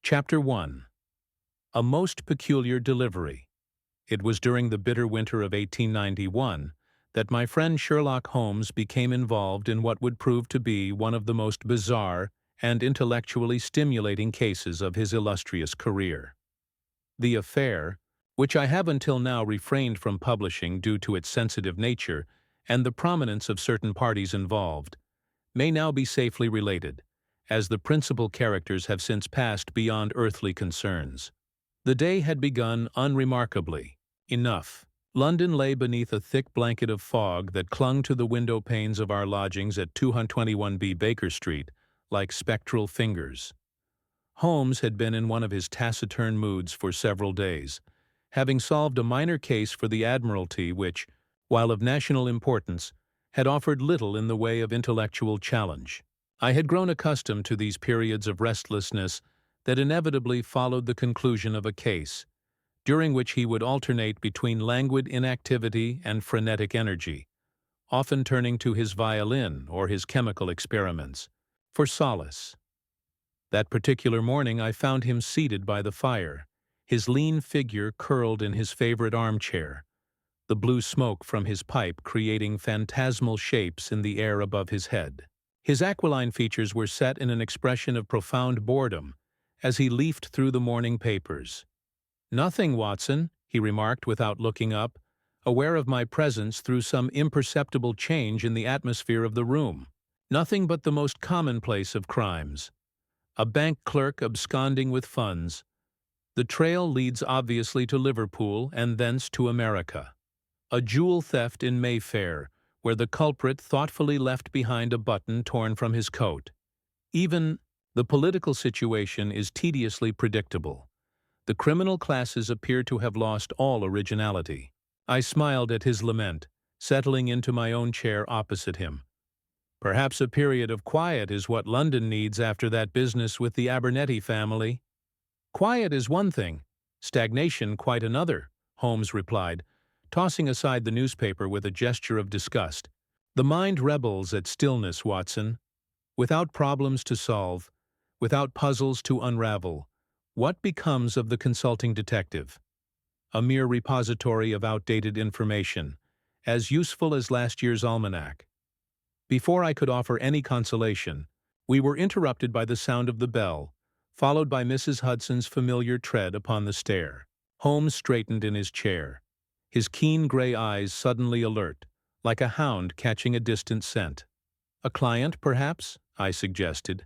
Chapter 1. A Most Peculiar Delivery. It was during the bitter winter of 1891 that my friend Sherlock Holmes became involved in what would prove to be one of the most bizarre and intellectually stimulating cases of his illustrious career. The affair, which I have until now refrained from publishing due to its sensitive nature and the prominence of certain parties involved, may now be safely related, as the principal characters have since passed beyond earthly concerns. The day had begun unremarkably enough. London lay beneath a thick blanket of fog that clung to the window panes of our lodgings at 221B Baker Street like spectral fingers. Holmes had been in one of his taciturn moods for several days, having solved a minor case for the Admiralty which, while of national importance, had offered little in the way of intellectual challenge. I had grown accustomed to these periods of restlessness that inevitably followed the conclusion of a case, during which he would alternate between languid inactivity and frenetic energy, often turning to his violin or his chemical experiments for solace. That particular morning I found him seated by the fire, his lean figure curled in his favorite armchair, the blue smoke from his pipe creating phantasmal shapes in the air above his head. His aquiline features were set in an expression of profound boredom as he leafed through the morning papers. "Nothing, Watson," he remarked without looking up, aware of my presence through some imperceptible change in the atmosphere of the room. "Nothing but the most commonplace of crimes. A bank clerk absconding with funds. The trail leads obviously to Liverpool and thence to America. A jewel theft in Mayfair, where the culprit thoughtfully left behind a button torn from his coat. Even the political situation is tediously predictable. The criminal classes appear to have lost all originality." I smiled at his lament, settling into my own chair opposite him. "Perhaps a period of quiet is what London needs after that business with the Abernethy family." "Quiet is one thing, stagnation quite another," Holmes replied, tossing aside the newspaper with a gesture of disgust. "The mind rebels at stillness, Watson. Without problems to solve, without puzzles to unravel, what becomes of the consulting detective? A mere repository of outdated information, as useful as last year's almanac." Before I could offer any consolation, we were interrupted by the sound of the bell, followed by Mrs. Hudson's familiar tread upon the stair. Holmes straightened in his chair, his keen gray eyes suddenly alert, like a hound catching a distant scent. "A client, perhaps?" I suggested.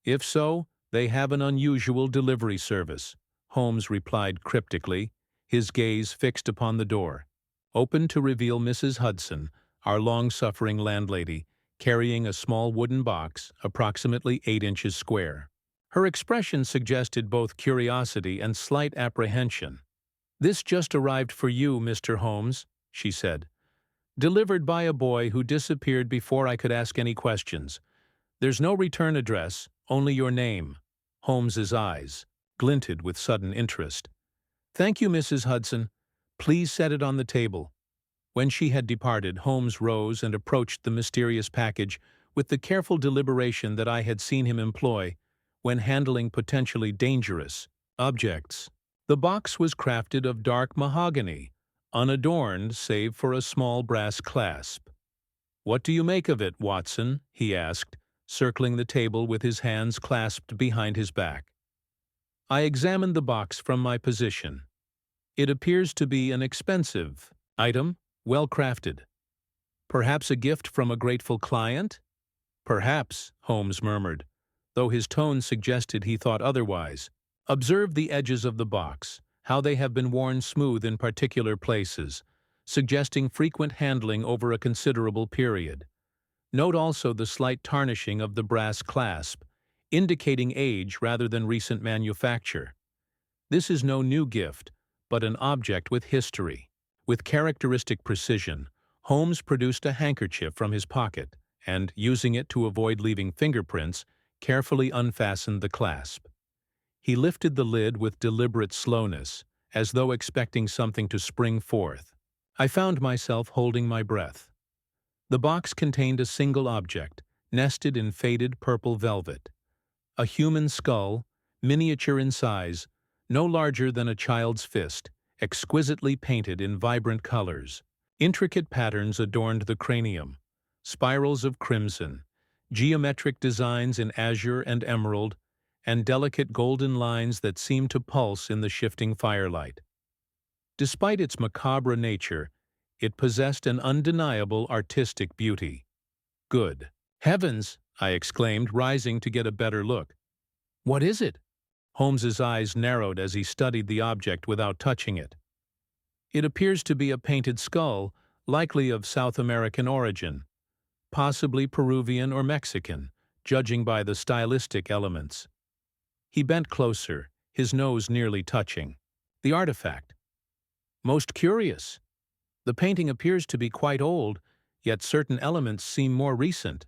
"If so, they have an unusual delivery service," Holmes replied cryptically, his gaze fixed upon the door, open to reveal Mrs. Hudson, our long-suffering landlady, carrying a small wooden box approximately 8 inches square. Her expression suggested both curiosity and slight apprehension. "This just arrived for you, Mr. Holmes," she said. "Delivered by a boy who disappeared before I could ask any questions. There's no return address, only your name." Holmes's eyes glinted with sudden interest. "Thank you, Mrs. Hudson. Please set it on the table." When she had departed, Holmes rose and approached the mysterious package with the careful deliberation that I had seen him employ when handling potentially dangerous objects. The box was crafted of dark mahogany, unadorned save for a small brass clasp. "What do you make of it, Watson?" he asked, circling the table with his hands clasped behind his back. I examined the box from my position. "It appears to be an expensive item, well crafted. Perhaps a gift from a grateful client?" "Perhaps," Holmes murmured, though his tone suggested he thought otherwise. "Observe the edges of the box, how they have been worn smooth in particular places, suggesting frequent handling over a considerable period. Note also the slight tarnishing of the brass clasp, indicating age rather than recent manufacture. This is no new gift, but an object with history." With characteristic precision, Holmes produced a handkerchief from his pocket and, using it to avoid leaving fingerprints, carefully unfastened the clasp. He lifted the lid with deliberate slowness, as though expecting something to spring forth. I found myself holding my breath. The box contained a single object, nested in faded purple velvet. A human skull, miniature in size, no larger than a child's fist, exquisitely painted in vibrant colors. Intricate patterns adorned the cranium, spirals of crimson, geometric designs in azure and emerald, and delicate golden lines that seemed to pulse in the shifting firelight. Despite its macabre nature, it possessed an undeniable artistic beauty. Good heavens! I exclaimed, rising to get a better look. What is it? Holmes's eyes narrowed as he studied the object without touching it. It appears to be a painted skull, likely of South American origin, possibly Peruvian or Mexican, judging by the stylistic elements. He bent closer, his nose nearly touching. The artifact. Most curious. The painting appears to be quite old, yet certain elements seem more recent.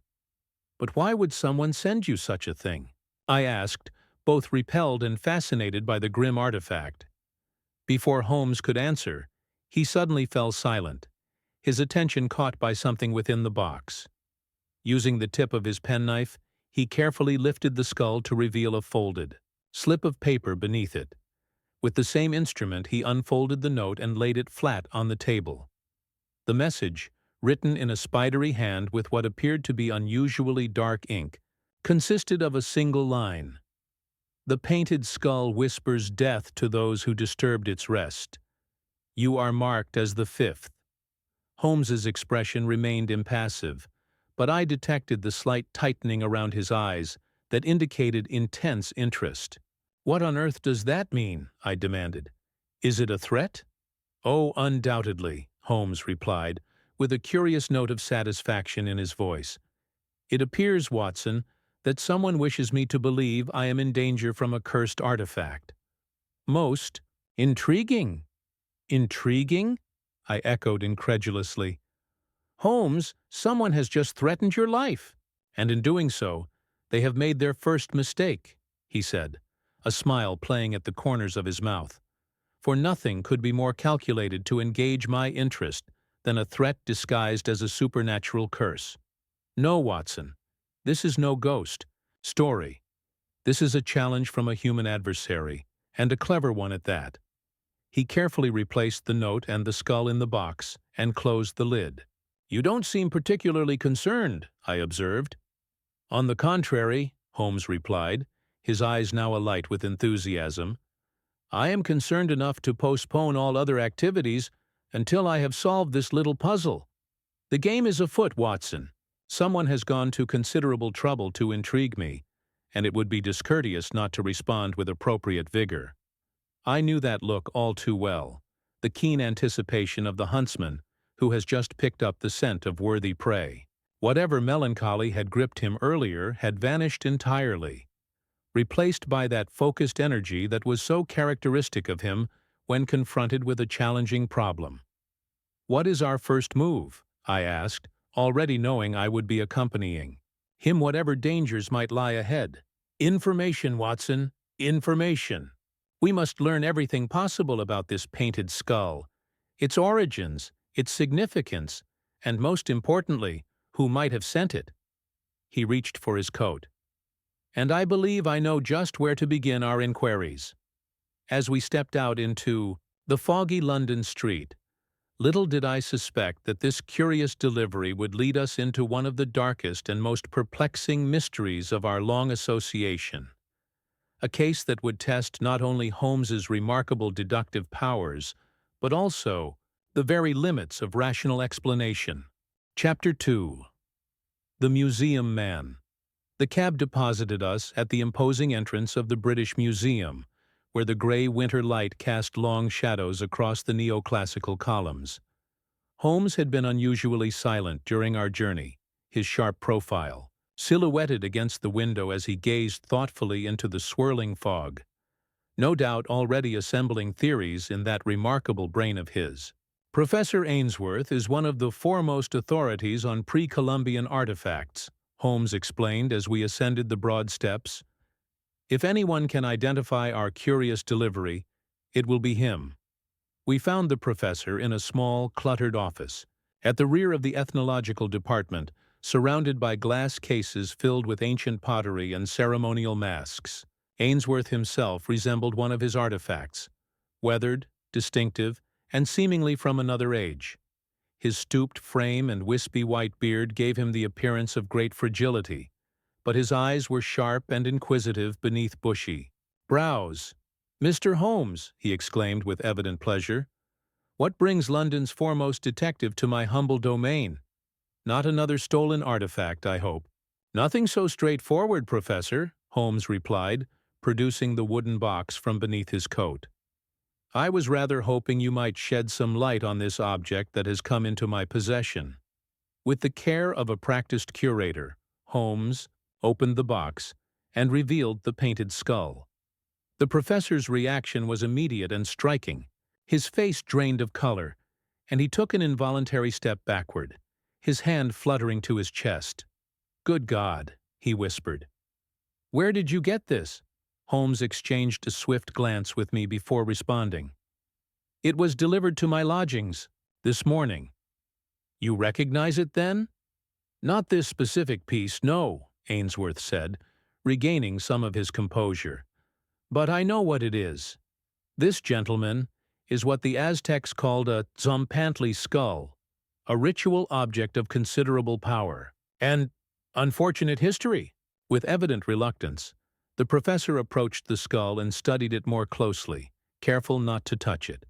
But why would someone send you such a thing? I asked, both repelled and fascinated by the grim artifact. Before Holmes could answer, he suddenly fell silent, his attention caught by something within the box. Using the tip of his penknife, he carefully lifted the skull to reveal a folded slip of paper beneath it. With the same instrument, he unfolded the note and laid it flat on the table. The message, written in a spidery hand with what appeared to be unusually dark ink, consisted of a single line. The painted skull whispers death to those who disturbed its rest. You are marked as the fifth. Holmes's expression remained impassive, but I detected the slight tightening around his eyes that indicated intense interest. What on earth does that mean? I demanded. Is it a threat? Oh, undoubtedly, Holmes replied, with a curious note of satisfaction in his voice. It appears, Watson, that someone wishes me to believe I am in danger from a cursed artifact. Most intriguing. Intriguing? I echoed incredulously. Holmes, someone has just threatened your life, and in doing so, they have made their first mistake, he said, a smile playing at the corners of his mouth. For nothing could be more calculated to engage my interest than a threat disguised as a supernatural curse. No, Watson, this is no ghost story. This is a challenge from a human adversary, and a clever one at that. He carefully replaced the note and the skull in the box and closed the lid. You don't seem particularly concerned, I observed. On the contrary, Holmes replied, his eyes now alight with enthusiasm. I am concerned enough to postpone all other activities until I have solved this little puzzle. The game is afoot, Watson. Someone has gone to considerable trouble to intrigue me, and it would be discourteous not to respond with appropriate vigor. I knew that look all too well, the keen anticipation of the huntsman who has just picked up the scent of worthy prey. Whatever melancholy had gripped him earlier had vanished entirely, replaced by that focused energy that was so characteristic of him when confronted with a challenging problem. What is our first move? I asked, already knowing I would be accompanying him whatever dangers might lie ahead. Information, Watson, information. We must learn everything possible about this painted skull, its origins, its significance, and most importantly, who might have sent it. He reached for his coat. And I believe I know just where to begin our inquiries. As we stepped out into the foggy London street, little did I suspect that this curious delivery would lead us into one of the darkest and most perplexing mysteries of our long association. A case that would test not only Holmes's remarkable deductive powers, but also the very limits of rational explanation. Chapter 2. The Museum Man. The cab deposited us at the imposing entrance of the British Museum, where the gray winter light cast long shadows across the neoclassical columns. Holmes had been unusually silent during our journey, his sharp profile silhouetted against the window as he gazed thoughtfully into the swirling fog, no doubt already assembling theories in that remarkable brain of his. Professor Ainsworth is one of the foremost authorities on pre-Columbian artifacts, Holmes explained as we ascended the broad steps. If anyone can identify our curious delivery, it will be him. We found the professor in a small, cluttered office, at the rear of the ethnological department, surrounded by glass cases filled with ancient pottery and ceremonial masks. Ainsworth himself resembled one of his artifacts, weathered, distinctive, and seemingly from another age. His stooped frame and wispy white beard gave him the appearance of great fragility, but his eyes were sharp and inquisitive beneath bushy brows. "Mr. Holmes," he exclaimed with evident pleasure, "what brings London's foremost detective to my humble domain? Not another stolen artifact, I hope." "Nothing so straightforward, Professor," Holmes replied, producing the wooden box from beneath his coat. "I was rather hoping you might shed some light on this object that has come into my possession." With the care of a practiced curator, Holmes opened the box and revealed the painted skull. The professor's reaction was immediate and striking. His face drained of color, and he took an involuntary step backward, his hand fluttering to his chest. "Good God," he whispered. "Where did you get this?" Holmes exchanged a swift glance with me before responding. "It was delivered to my lodgings this morning." "You recognize it, then?" "Not this specific piece, no," Ainsworth said, regaining some of his composure. "But I know what it is. This, gentleman, is what the Aztecs called a Tzompantli skull, a ritual object of considerable power and unfortunate history." With evident reluctance, the professor approached the skull and studied it more closely, careful not to touch it.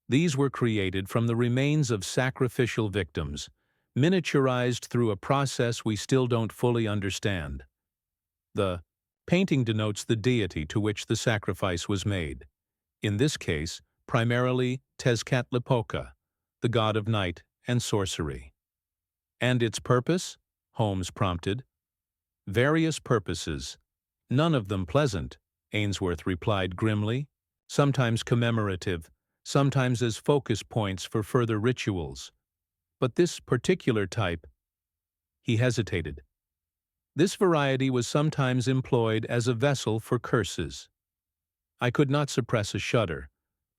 These were created from the remains of sacrificial victims, miniaturized through a process we still don't fully understand. The painting denotes the deity to which the sacrifice was made. In this case, primarily Tezcatlipoca, the god of night and sorcery. "And its purpose?" Holmes prompted. "Various purposes. None of them pleasant," Ainsworth replied grimly, "sometimes commemorative, sometimes as focus points for further rituals. But this particular type—" He hesitated. "This variety was sometimes employed as a vessel for curses." I could not suppress a shudder,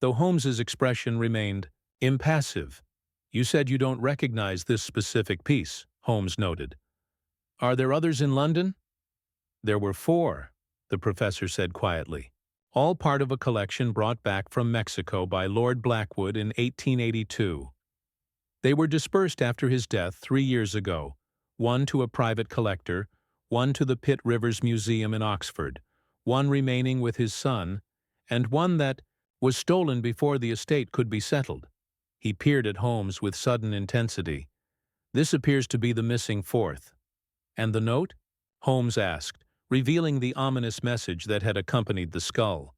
though Holmes's expression remained impassive. "You said you don't recognize this specific piece," Holmes noted. "Are there others in London?" "There were 4, the professor said quietly, all part of a collection brought back from Mexico by Lord Blackwood in 1882. They were dispersed after his death 3 years ago, one to a private collector, one to the Pitt Rivers Museum in Oxford, one remaining with his son, and one that was stolen before the estate could be settled." He peered at Holmes with sudden intensity. "This appears to be the missing 4th. "And the note?" Holmes asked, revealing the ominous message that had accompanied the skull.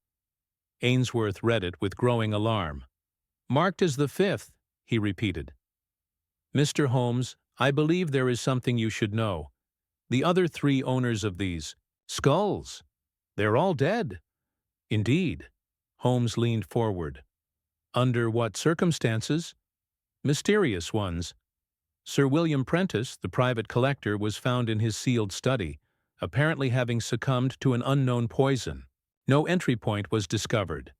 Ainsworth read it with growing alarm. "Marked as the 5th, he repeated. "Mr. Holmes, I believe there is something you should know. The other 3 owners of these skulls, they're all dead." "Indeed." Holmes leaned forward. "Under what circumstances?" "Mysterious ones. Sir William Prentice, the private collector, was found in his sealed study, apparently having succumbed to an unknown poison. No entry point was discovered.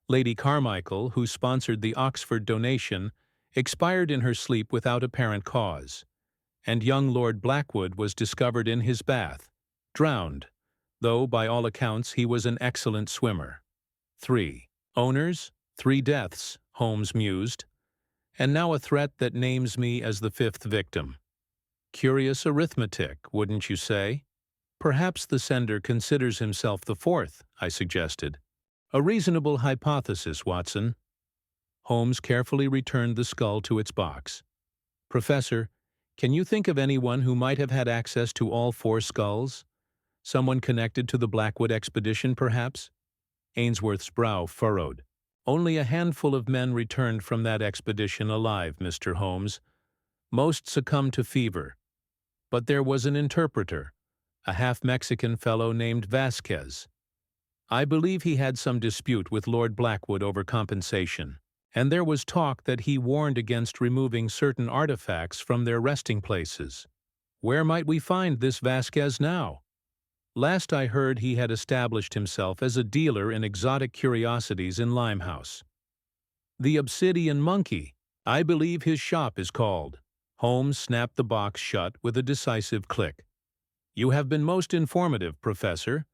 Lady Carmichael, who sponsored the Oxford donation, expired in her sleep without apparent cause. And young Lord Blackwood was discovered in his bath, drowned, though by all accounts he was an excellent swimmer. 3 owners, 3 deaths, Holmes mused. And now a threat that names me as the 5th victim. Curious arithmetic, wouldn't you say? "Perhaps the sender considers himself the 4th, I suggested. "A reasonable hypothesis, Watson." Holmes carefully returned the skull to its box. "Professor, can you think of anyone who might have had access to all 4 skulls? Someone connected to the Blackwood expedition, perhaps?" Ainsworth's brow furrowed. "Only a handful of men returned from that expedition alive, Mr. Holmes. Most succumbed to fever. But there was an interpreter, a half-Mexican fellow named Vasquez. I believe he had some dispute with Lord Blackwood over compensation, and there was talk that he warned against removing certain artifacts from their resting places. Where might we find this Vasquez now? Last I heard he had established himself as a dealer in exotic curiosities in Limehouse. The Obsidian Monkey, I believe his shop is called." Holmes snapped the box shut with a decisive click. "You have been most informative, Professor.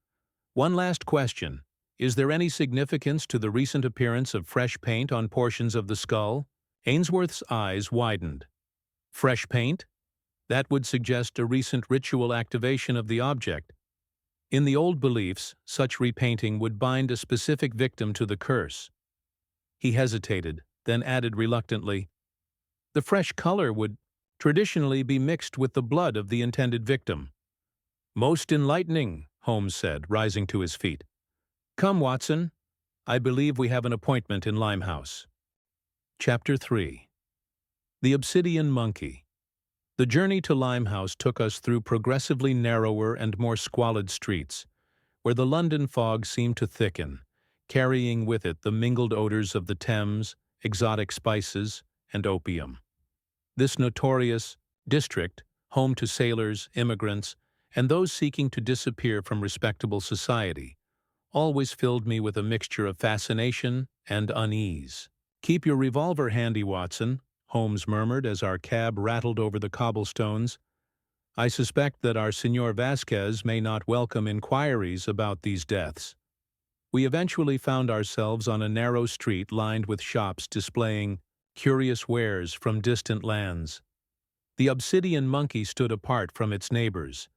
One last question. Is there any significance to the recent appearance of fresh paint on portions of the skull? Ainsworth's eyes widened. Fresh paint? That would suggest a recent ritual activation of the object. In the old beliefs, such repainting would bind a specific victim to the curse. He hesitated, then added reluctantly, the fresh color would traditionally be mixed with the blood of the intended victim. Most enlightening, Holmes said, rising to his feet. Come, Watson. I believe we have an appointment in Limehouse. Chapter 3. The Obsidian Monkey. The journey to Limehouse took us through progressively narrower and more squalid streets, where the London fog seemed to thicken, carrying with it the mingled odors of the Thames, exotic spices, and opium. This notorious district, home to sailors, immigrants, and those seeking to disappear from respectable society, always filled me with a mixture of fascination and unease. Keep your revolver handy, Watson, Holmes murmured as our cab rattled over the cobblestones. I suspect that our Señor Vasquez may not welcome inquiries about these deaths. We eventually found ourselves on a narrow street lined with shops displaying curious wares from distant lands. The obsidian monkey stood apart from its neighbors,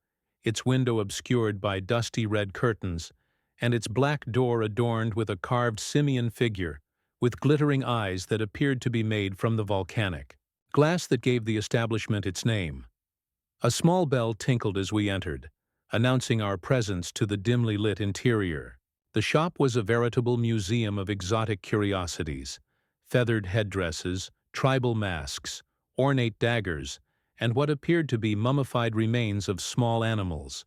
its window obscured by dusty red curtains, and its black door adorned with a carved simian figure with glittering eyes that appeared to be made from the volcanic glass that gave the establishment its name. A small bell tinkled as we entered, announcing our presence to the dimly lit interior. The shop was a veritable museum of exotic curiosities, feathered headdresses, tribal masks, ornate daggers, and what appeared to be mummified remains of small animals.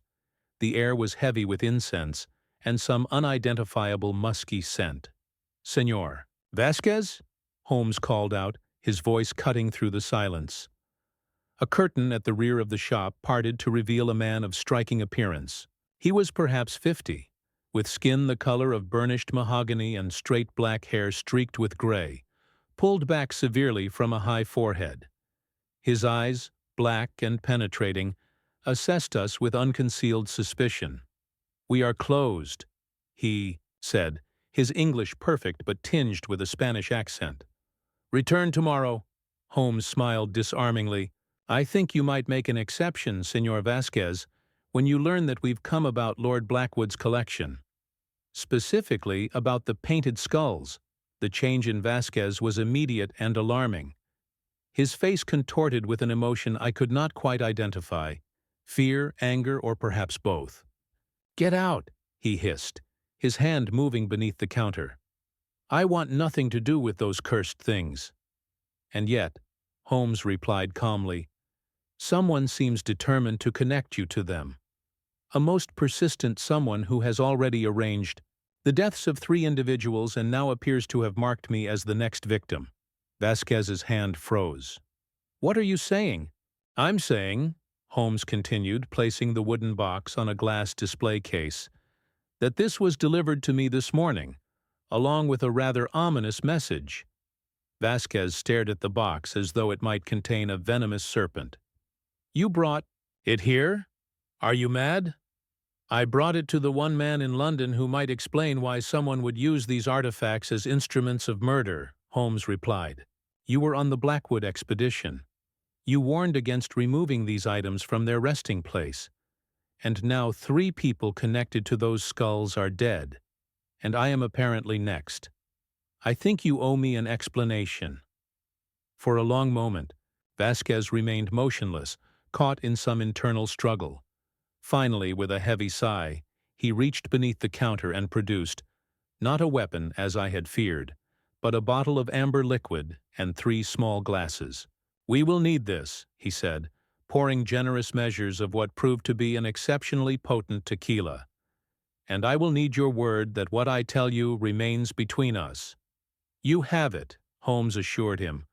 The air was heavy with incense and some unidentifiable musky scent. Señor Vasquez? Holmes called out, his voice cutting through the silence. A curtain at the rear of the shop parted to reveal a man of striking appearance. He was perhaps 50, with skin the color of burnished mahogany and straight black hair streaked with gray, pulled back severely from a high forehead. His eyes, black and penetrating, assessed us with unconcealed suspicion. "We are closed," he said, his English perfect but tinged with a Spanish accent. "Return tomorrow." Holmes smiled disarmingly. "I think you might make an exception, Señor Vasquez, when you learn that we've come about Lord Blackwood's collection. Specifically about the painted skulls." The change in Vasquez was immediate and alarming. His face contorted with an emotion I could not quite identify, fear, anger, or perhaps both. "Get out," he hissed, his hand moving beneath the counter. "I want nothing to do with those cursed things." "And yet," Holmes replied calmly, "someone seems determined to connect you to them. A most persistent someone who has already arranged the deaths of 3 individuals and now appears to have marked me as the next victim." Vasquez's hand froze. "What are you saying?" "I'm saying," Holmes continued, placing the wooden box on a glass display case, "that this was delivered to me this morning, along with a rather ominous message." Vasquez stared at the box as though it might contain a venomous serpent. "You brought it here? Are you mad?" "I brought it to the one man in London who might explain why someone would use these artifacts as instruments of murder," Holmes replied. "You were on the Blackwood expedition. You warned against removing these items from their resting place. And now 3 people connected to those skulls are dead, and I am apparently next. I think you owe me an explanation." For a long moment, Vasquez remained motionless, caught in some internal struggle. Finally, with a heavy sigh, he reached beneath the counter and produced, not a weapon as I had feared, but a bottle of amber liquid and 3 small glasses. "We will need this," he said, pouring generous measures of what proved to be an exceptionally potent tequila. "And I will need your word that what I tell you remains between us." "You have it," Holmes assured him,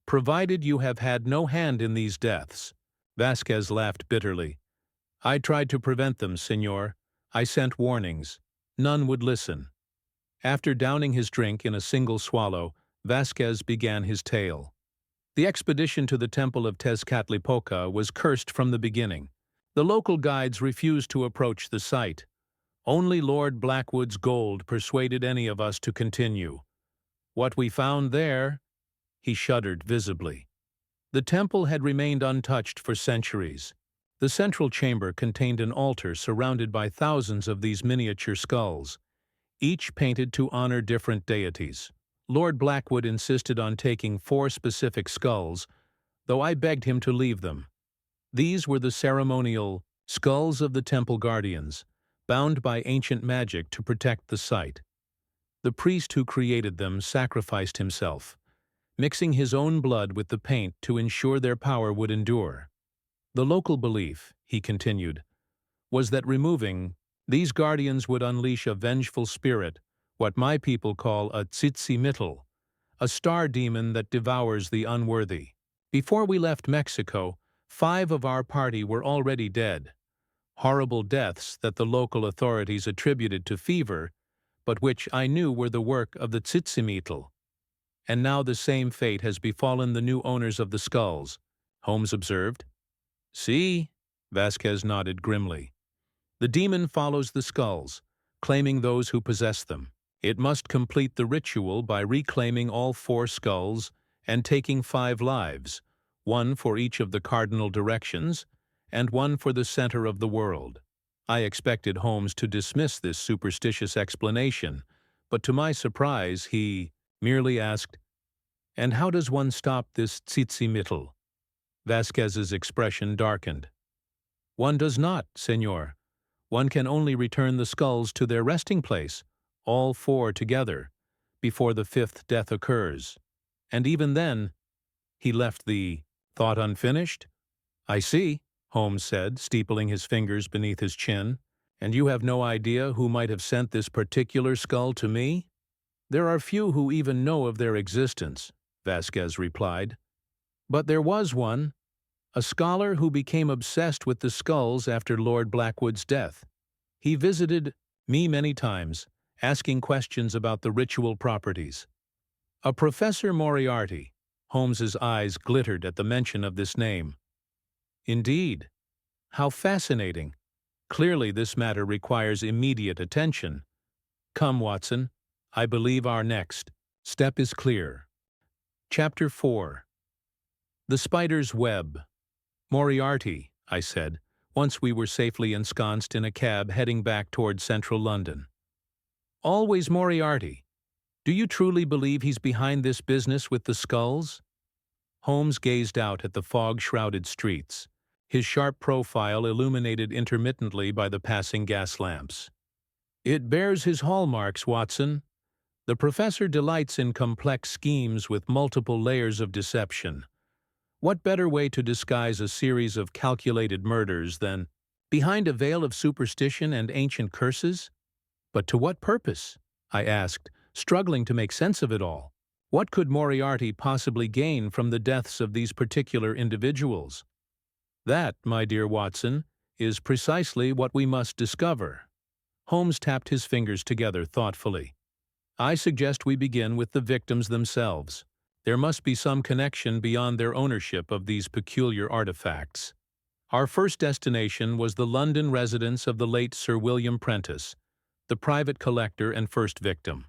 "provided you have had no hand in these deaths." Vasquez laughed bitterly. "I tried to prevent them, Señor. I sent warnings. None would listen." After downing his drink in a single swallow, Vasquez began his tale. The expedition to the temple of Tezcatlipoca was cursed from the beginning. The local guides refused to approach the site. Only Lord Blackwood's gold persuaded any of us to continue. What we found there—" he shuddered visibly. The temple had remained untouched for centuries. The central chamber contained an altar surrounded by thousands of these miniature skulls, each painted to honor different deities. Lord Blackwood insisted on taking 4 specific skulls, though I begged him to leave them. These were the ceremonial skulls of the temple guardians, bound by ancient magic to protect the site. The priest who created them sacrificed himself, mixing his own blood with the paint to ensure their power would endure. The local belief, he continued, was that removing these guardians would unleash a vengeful spirit, what my people call a tzitzimitl, a star demon that devours the unworthy. Before we left Mexico, 5 of our party were already dead, horrible deaths that the local authorities attributed to fever, but which I knew were the work of the tzitzimitl. And now the same fate has befallen the new owners of the skulls, Holmes observed. See? Vasquez nodded grimly. The demon follows the skulls, claiming those who possess them. It must complete the ritual by reclaiming all 4 skulls and taking 5 lives, 1 for each of the cardinal directions and 1 for the center of the world. I expected Holmes to dismiss this superstitious explanation, but to my surprise he merely asked, "And how does one stop this tzitzimitl?" Vasquez's expression darkened. "One does not, senor. One can only return the skulls to their resting place, all 4 together, before the 5th death occurs. And even then—" He left the thought unfinished. "I see," Holmes said, steepling his fingers beneath his chin. "And you have no idea who might have sent this particular skull to me?" "There are few who even know of their existence," Vasquez replied. "But there was one, a scholar who became obsessed with the skulls after Lord Blackwood's death. He visited me many times, asking questions about the ritual properties. A Professor Moriarty." Holmes's eyes glittered at the mention of this name. "Indeed. How fascinating. Clearly this matter requires immediate attention. Come, Watson. I believe our next step is clear." Chapter 4. The Spider's Web. "Moriarty," I said, once we were safely ensconced in a cab heading back toward central London. "Always Moriarty. Do you truly believe he's behind this business with the skulls?" Holmes gazed out at the fog-shrouded streets, his sharp profile illuminated intermittently by the passing gas lamps. "It bears his hallmarks, Watson. The professor delights in complex schemes with multiple layers of deception. What better way to disguise a series of calculated murders than behind a veil of superstition and ancient curses? But to what purpose?" I asked, struggling to make sense of it all. What could Moriarty possibly gain from the deaths of these particular individuals? "That, my dear Watson, is precisely what we must discover." Holmes tapped his fingers together thoughtfully. "I suggest we begin with the victims themselves. There must be some connection beyond their ownership of these peculiar artifacts." Our first destination was the London residence of the late Sir William Prentice, the private collector and first victim.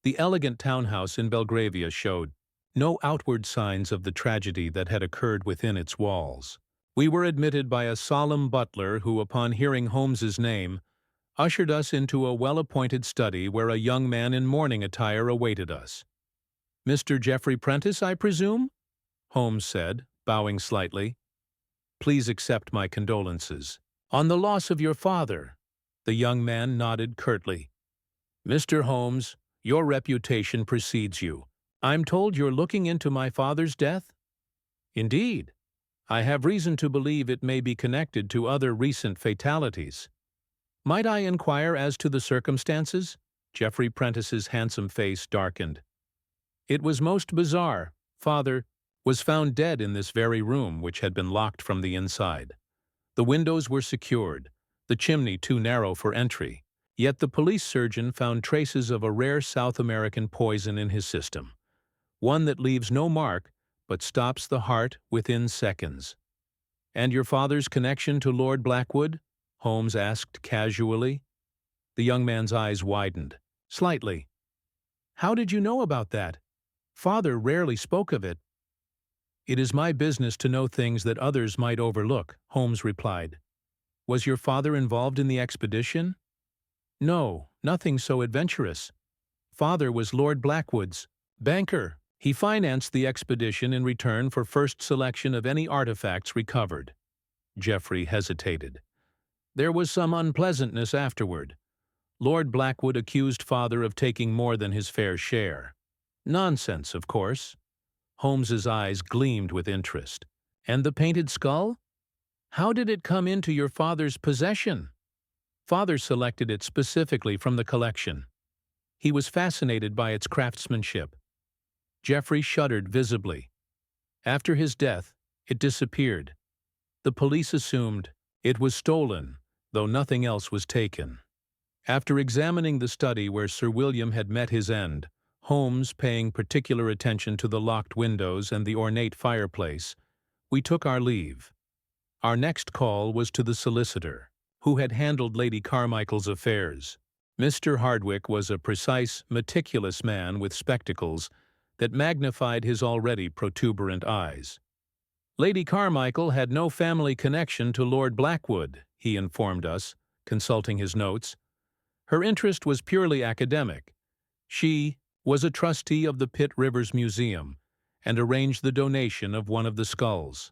The elegant townhouse in Belgravia showed no outward signs of the tragedy that had occurred within its walls. We were admitted by a solemn butler who, upon hearing Holmes's name, ushered us into a well-appointed study where a young man in mourning attire awaited us. "Mr. Geoffrey Prentice, I presume?" Holmes said, bowing slightly. "Please accept my condolences on the loss of your father." The young man nodded curtly. "Mr. Holmes, your reputation precedes you. I'm told you're looking into my father's death?" "Indeed. I have reason to believe it may be connected to other recent fatalities." "Might I inquire as to the circumstances?" Geoffrey Prentice's handsome face darkened. "It was most bizarre. Father was found dead in this very room, which had been locked from the inside. The windows were secured, the chimney too narrow for entry, yet the police surgeon found traces of a rare South American poison in his system, one that leaves no mark but stops the heart within seconds." "And your father's connection to Lord Blackwood?" Holmes asked casually. The young man's eyes widened. Slightly. How did you know about that? Father rarely spoke of it. It is my business to know things that others might overlook, Holmes replied. Was your father involved in the expedition? No, nothing so adventurous. Father was Lord Blackwood's banker. He financed the expedition in return for first selection of any artifacts recovered. Geoffrey hesitated. There was some unpleasantness afterward. Lord Blackwood accused Father of taking more than his fair share. Nonsense, of course. Holmes's eyes gleamed with interest. And the painted skull? How did it come into your father's possession? Father selected it specifically from the collection. He was fascinated by its craftsmanship. Geoffrey shuddered visibly. After his death, it disappeared. The police assumed it was stolen, though nothing else was taken. After examining the study where Sir William had met his end, Holmes paying particular attention to the locked windows and the ornate fireplace, we took our leave. Our next call was to the solicitor, who had handled Lady Carmichael's affairs. Mr. Hardwicke was a precise, meticulous man with spectacles that magnified his already protuberant eyes. Lady Carmichael had no family connection to Lord Blackwood, he informed us, consulting his notes. Her interest was purely academic. She was a trustee of the Pitt Rivers Museum and arranged the donation of one of the skulls.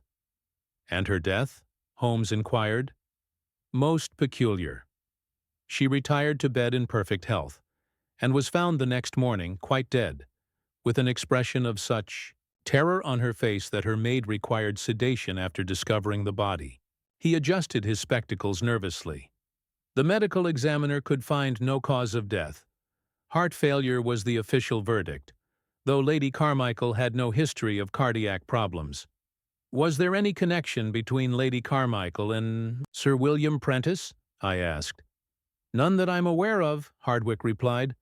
And her death? Holmes inquired. Most peculiar. She retired to bed in perfect health, and was found the next morning quite dead, with an expression of such terror on her face that her maid required sedation after discovering the body. He adjusted his spectacles nervously. The medical examiner could find no cause of death. Heart failure was the official verdict, though Lady Carmichael had no history of cardiac problems. Was there any connection between Lady Carmichael and Sir William Prentice? I asked. None that I'm aware of, Hardwicke replied,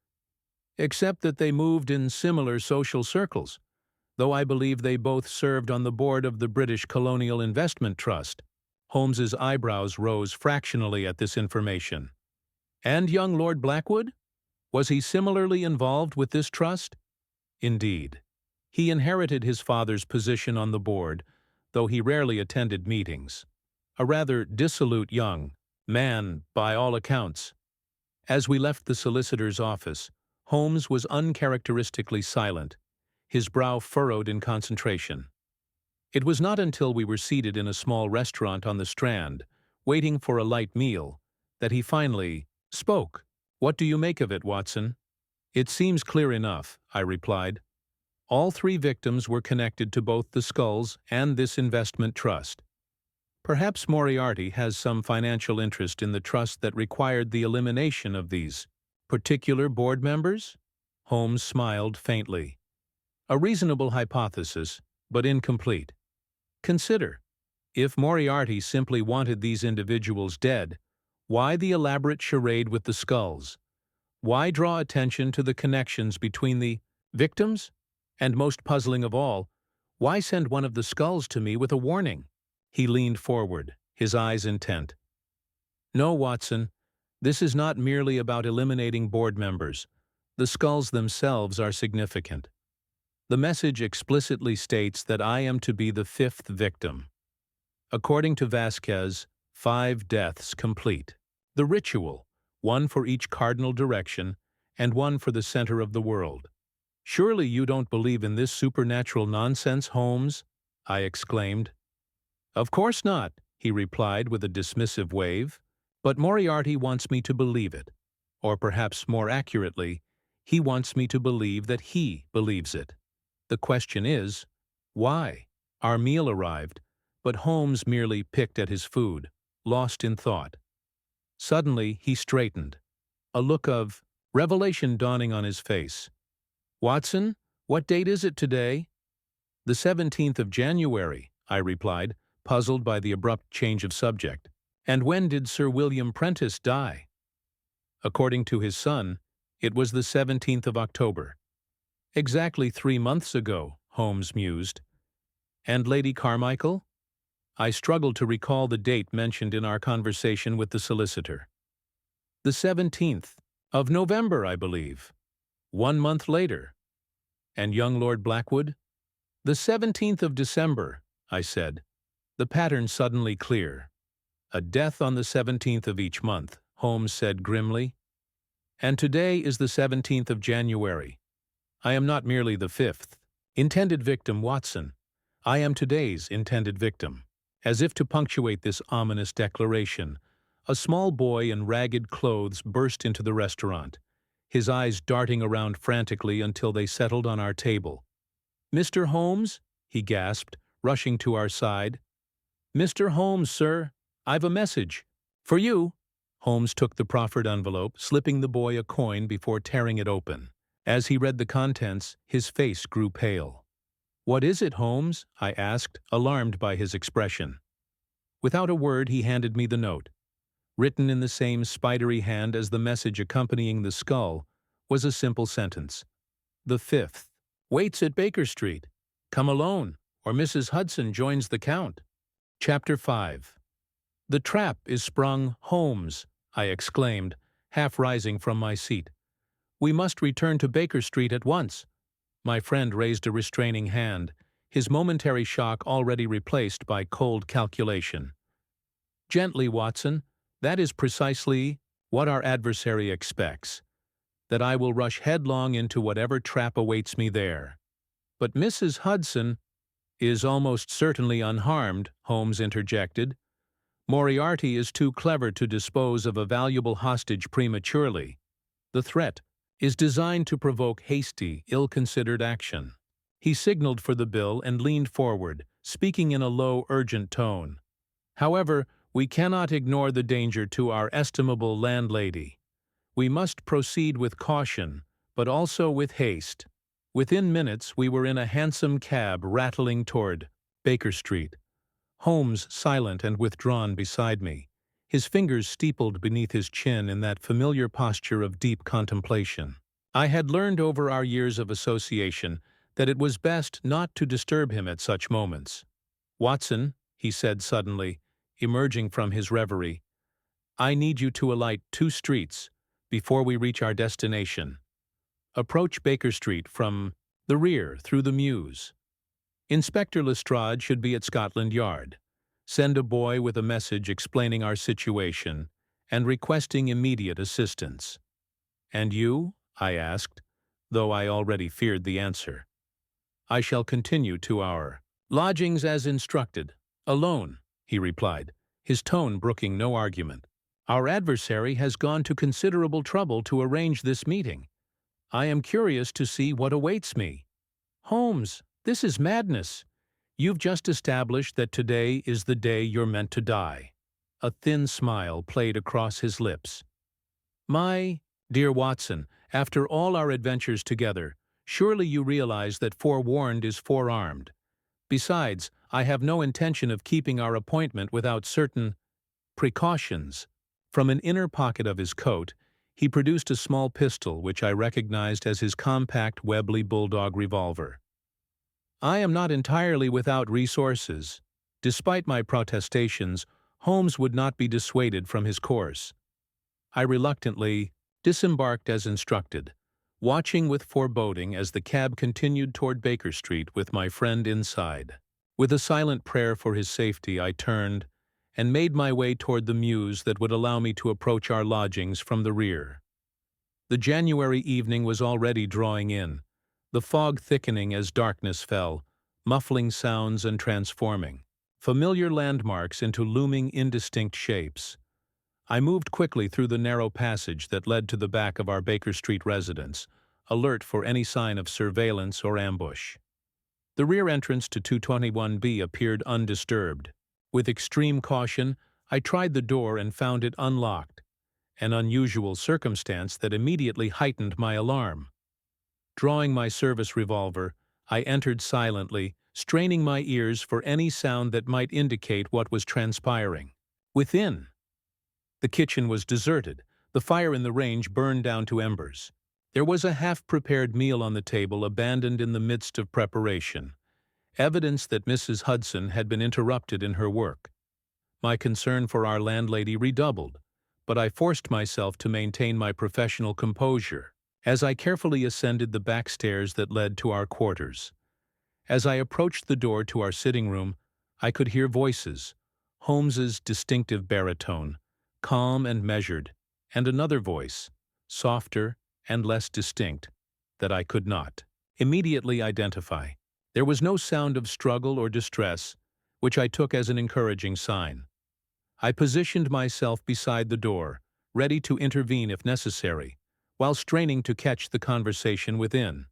except that they moved in similar social circles, though I believe they both served on the board of the British Colonial Investment Trust. Holmes's eyebrows rose fractionally at this information. And young Lord Blackwood? Was he similarly involved with this trust? Indeed. He inherited his father's position on the board, though he rarely attended meetings. A rather dissolute young man, by all accounts. As we left the solicitor's office, Holmes was uncharacteristically silent, his brow furrowed in concentration. It was not until we were seated in a small restaurant on the Strand, waiting for a light meal, that he finally spoke. What do you make of it, Watson? It seems clear enough, I replied. All three victims were connected to both the skulls and this investment trust. Perhaps Moriarty has some financial interest in the trust that required the elimination of these particular board members? Holmes smiled faintly. A reasonable hypothesis, but incomplete. Consider, if Moriarty simply wanted these individuals dead, why the elaborate charade with the skulls? Why draw attention to the connections between the victims? And most puzzling of all, why send one of the skulls to me with a warning? He leaned forward, his eyes intent. No, Watson, this is not merely about eliminating board members. The skulls themselves are significant. The message explicitly states that I am to be the fifth victim. According to Vasquez, 5 deaths complete. The ritual, one for each cardinal direction and one for the center of the world. Surely you don't believe in this supernatural nonsense, Holmes? I exclaimed. Of course not, he replied with a dismissive wave. But Moriarty wants me to believe it. Or perhaps more accurately, he wants me to believe that he believes it. The question is, why? Our meal arrived, but Holmes merely picked at his food, lost in thought. Suddenly he straightened, a look of revelation dawning on his face. Watson, what date is it today? The 17th of January, I replied, puzzled by the abrupt change of subject. And when did Sir William Prentice die? According to his son, it was the 17th of October. Exactly 3 months ago, Holmes mused. And Lady Carmichael? I struggled to recall the date mentioned in our conversation with the solicitor. The 17th of November, I believe. 1 month later. And young Lord Blackwood? The 17th of December, I said, the pattern suddenly clear. A death on the 17th of each month, Holmes said grimly. And today is the 17th of January. I am not merely the 5th. Intended victim Watson. I am today's intended victim. As if to punctuate this ominous declaration, a small boy in ragged clothes burst into the restaurant, his eyes darting around frantically until they settled on our table. "Mr. Holmes?" he gasped, rushing to our side. "Mr. Holmes, sir, I've a message. For you." Holmes took the proffered envelope, slipping the boy a coin before tearing it open. As he read the contents, his face grew pale. "What is it, Holmes?" I asked, alarmed by his expression. Without a word, he handed me the note. Written in the same spidery hand as the message accompanying the skull was a simple sentence. "The 5th. Waits at Baker Street. Come alone, or Mrs. Hudson joins the Count." Chapter 5. "The trap is sprung, Holmes," I exclaimed, half rising from my seat. "We must return to Baker Street at once." My friend raised a restraining hand, his momentary shock already replaced by cold calculation. "Gently, Watson. That is precisely what our adversary expects, that I will rush headlong into whatever trap awaits me there. But Mrs. Hudson is almost certainly unharmed," Holmes interjected. "Moriarty is too clever to dispose of a valuable hostage prematurely. The threat is designed to provoke hasty, ill-considered action." He signaled for the bill and leaned forward, speaking in a low, urgent tone. "However, we cannot ignore the danger to our estimable landlady. We must proceed with caution, but also with haste." Within minutes, we were in a hansom cab rattling toward Baker Street. Holmes silent and withdrawn beside me, his fingers steepled beneath his chin in that familiar posture of deep contemplation. I had learned over our years of association that it was best not to disturb him at such moments. "Watson," he said suddenly, emerging from his reverie, "I need you to alight 2 streets before we reach our destination. Approach Baker Street from the rear through the mews. Inspector Lestrade should be at Scotland Yard. Send a boy with a message explaining our situation and requesting immediate assistance." "And you?" I asked, though I already feared the answer. "I shall continue to our lodgings as instructed, alone," he replied, his tone brooking no argument. "Our adversary has gone to considerable trouble to arrange this meeting. I am curious to see what awaits me." "Holmes, this is madness. You've just established that today is the day you're meant to die." A thin smile played across his lips. "My dear Watson, after all our adventures together, surely you realize that forewarned is forearmed. Besides, I have no intention of keeping our appointment without certain precautions." From an inner pocket of his coat, he produced a small pistol which I recognized as his compact Webley Bulldog revolver. "I am not entirely without resources." Despite my protestations, Holmes would not be dissuaded from his course. I reluctantly disembarked as instructed, watching with foreboding as the cab continued toward Baker Street with my friend inside. With a silent prayer for his safety, I turned and made my way toward the mews that would allow me to approach our lodgings from the rear. The January evening was already drawing in, the fog thickening as darkness fell, muffling sounds and transforming familiar landmarks into looming indistinct shapes. I moved quickly through the narrow passage that led to the back of our Baker Street residence, alert for any sign of surveillance or ambush. The rear entrance to 221B appeared undisturbed. With extreme caution, I tried the door and found it unlocked, an unusual circumstance that immediately heightened my alarm. Drawing my service revolver, I entered silently, straining my ears for any sound that might indicate what was transpiring. Within, the kitchen was deserted, the fire in the range burned down to embers. There was a half-prepared meal on the table abandoned in the midst of preparation, evidence that Mrs. Hudson had been interrupted in her work. My concern for our landlady redoubled, but I forced myself to maintain my professional composure as I carefully ascended the back stairs that led to our quarters. As I approached the door to our sitting room, I could hear voices, Holmes's distinctive baritone, calm and measured, and another voice, softer and less distinct, that I could not immediately identify. There was no sound of struggle or distress, which I took as an encouraging sign. I positioned myself beside the door, ready to intervene if necessary, while straining to catch the conversation within.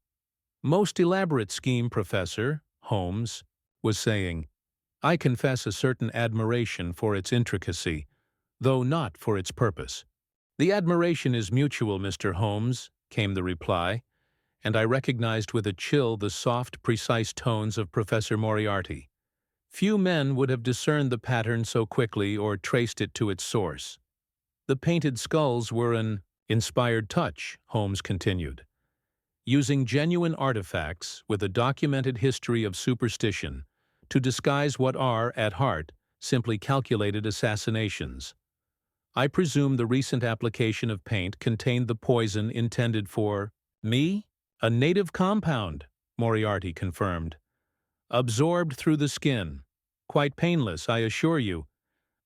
"Most elaborate scheme, Professor," Holmes was saying. "I confess a certain admiration for its intricacy, though not for its purpose." "The admiration is mutual, Mr. Holmes," came the reply, and I recognized with a chill the soft, precise tones of Professor Moriarty. Few men would have discerned the pattern so quickly or traced it to its source. "The painted skulls were an inspired touch," Holmes continued. "Using genuine artifacts with a documented history of superstition to disguise what are, at heart, simply calculated assassinations. I presume the recent application of paint contained the poison intended for me?" "A native compound," Moriarty confirmed. "Absorbed through the skin. Quite painless, I assure you.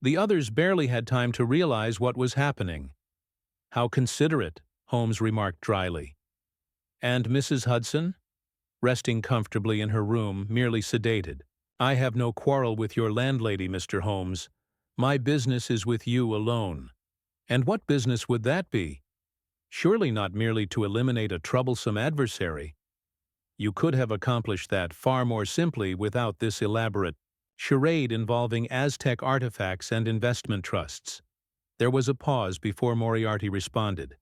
The others barely had time to realize what was happening." "How considerate," Holmes remarked dryly. "And Mrs. Hudson?" "Resting comfortably in her room, merely sedated." "I have no quarrel with your landlady, Mr. Holmes. My business is with you alone." "And what business would that be? Surely not merely to eliminate a troublesome adversary." "You could have accomplished that far more simply without this elaborate charade involving Aztec artifacts and investment trusts." There was a pause before Moriarty responded.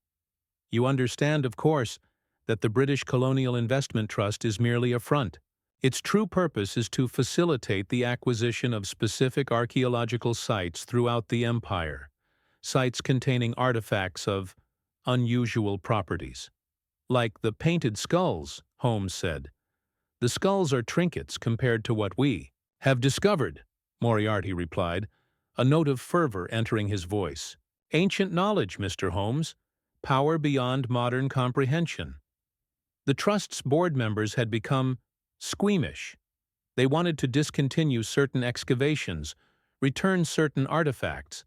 "You understand, of course, that the British Colonial Investment Trust is merely a front. Its true purpose is to facilitate the acquisition of specific archaeological sites throughout the empire, sites containing artifacts of unusual properties." "Like the painted skulls," Holmes said. "The skulls are trinkets compared to what we have discovered," Moriarty replied, a note of fervor entering his voice. "Ancient knowledge, Mr. Holmes, power beyond modern comprehension." The Trust's board members had become squeamish. They wanted to discontinue certain excavations, return certain artifacts.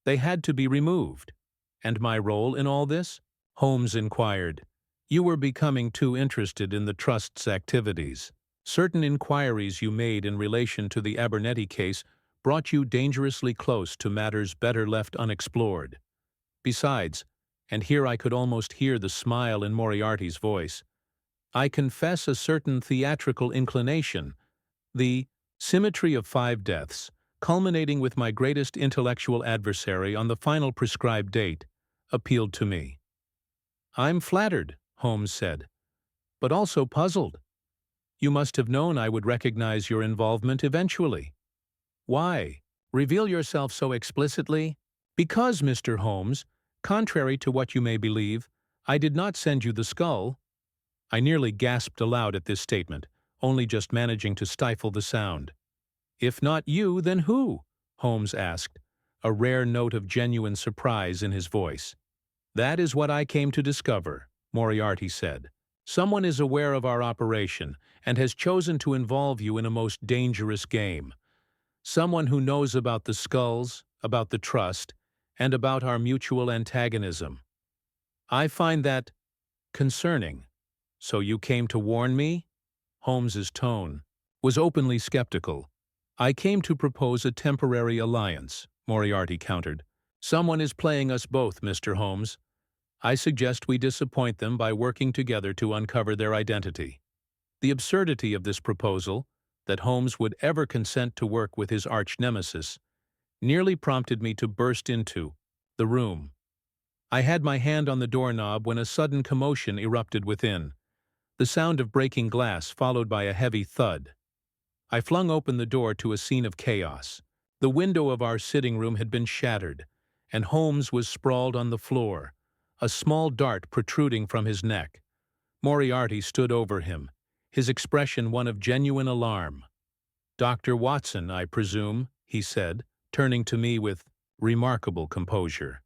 They had to be removed. "And my role in all this?" Holmes inquired. "You were becoming too interested in the Trust's activities. Certain inquiries you made in relation to the Abernethy case brought you dangerously close to matters better left unexplored. Besides," and here I could almost hear the smile in Moriarty's voice, "I confess a certain theatrical inclination. The symmetry of 5 deaths, culminating with my greatest intellectual adversary on the final prescribed date, appealed to me." "I'm flattered," Holmes said, "but also puzzled. You must have known I would recognize your involvement eventually." "Why reveal yourself so explicitly?" "Because, Mr. Holmes, contrary to what you may believe, I did not send you the skull." I nearly gasped aloud at this statement, only just managing to stifle the sound. "If not you, then who?" Holmes asked, a rare note of genuine surprise in his voice. "That is what I came to discover," Moriarty said. "Someone is aware of our operation and has chosen to involve you in a most dangerous game. Someone who knows about the skulls, about the trust, and about our mutual antagonism. I find that concerning." "So you came to warn me?" Holmes's tone was openly skeptical. "I came to propose a temporary alliance," Moriarty countered. "Someone is playing us both, Mr. Holmes. I suggest we disappoint them by working together to uncover their identity." The absurdity of this proposal, that Holmes would ever consent to work with his arch-nemesis, nearly prompted me to burst into the room. I had my hand on the doorknob when a sudden commotion erupted within, the sound of breaking glass followed by a heavy thud. I flung open the door to a scene of chaos. The window of our sitting room had been shattered, and Holmes was sprawled on the floor, a small dart protruding from his neck. Moriarty stood over him, his expression one of genuine alarm. "Dr. Watson, I presume," he said, turning to me with remarkable composure.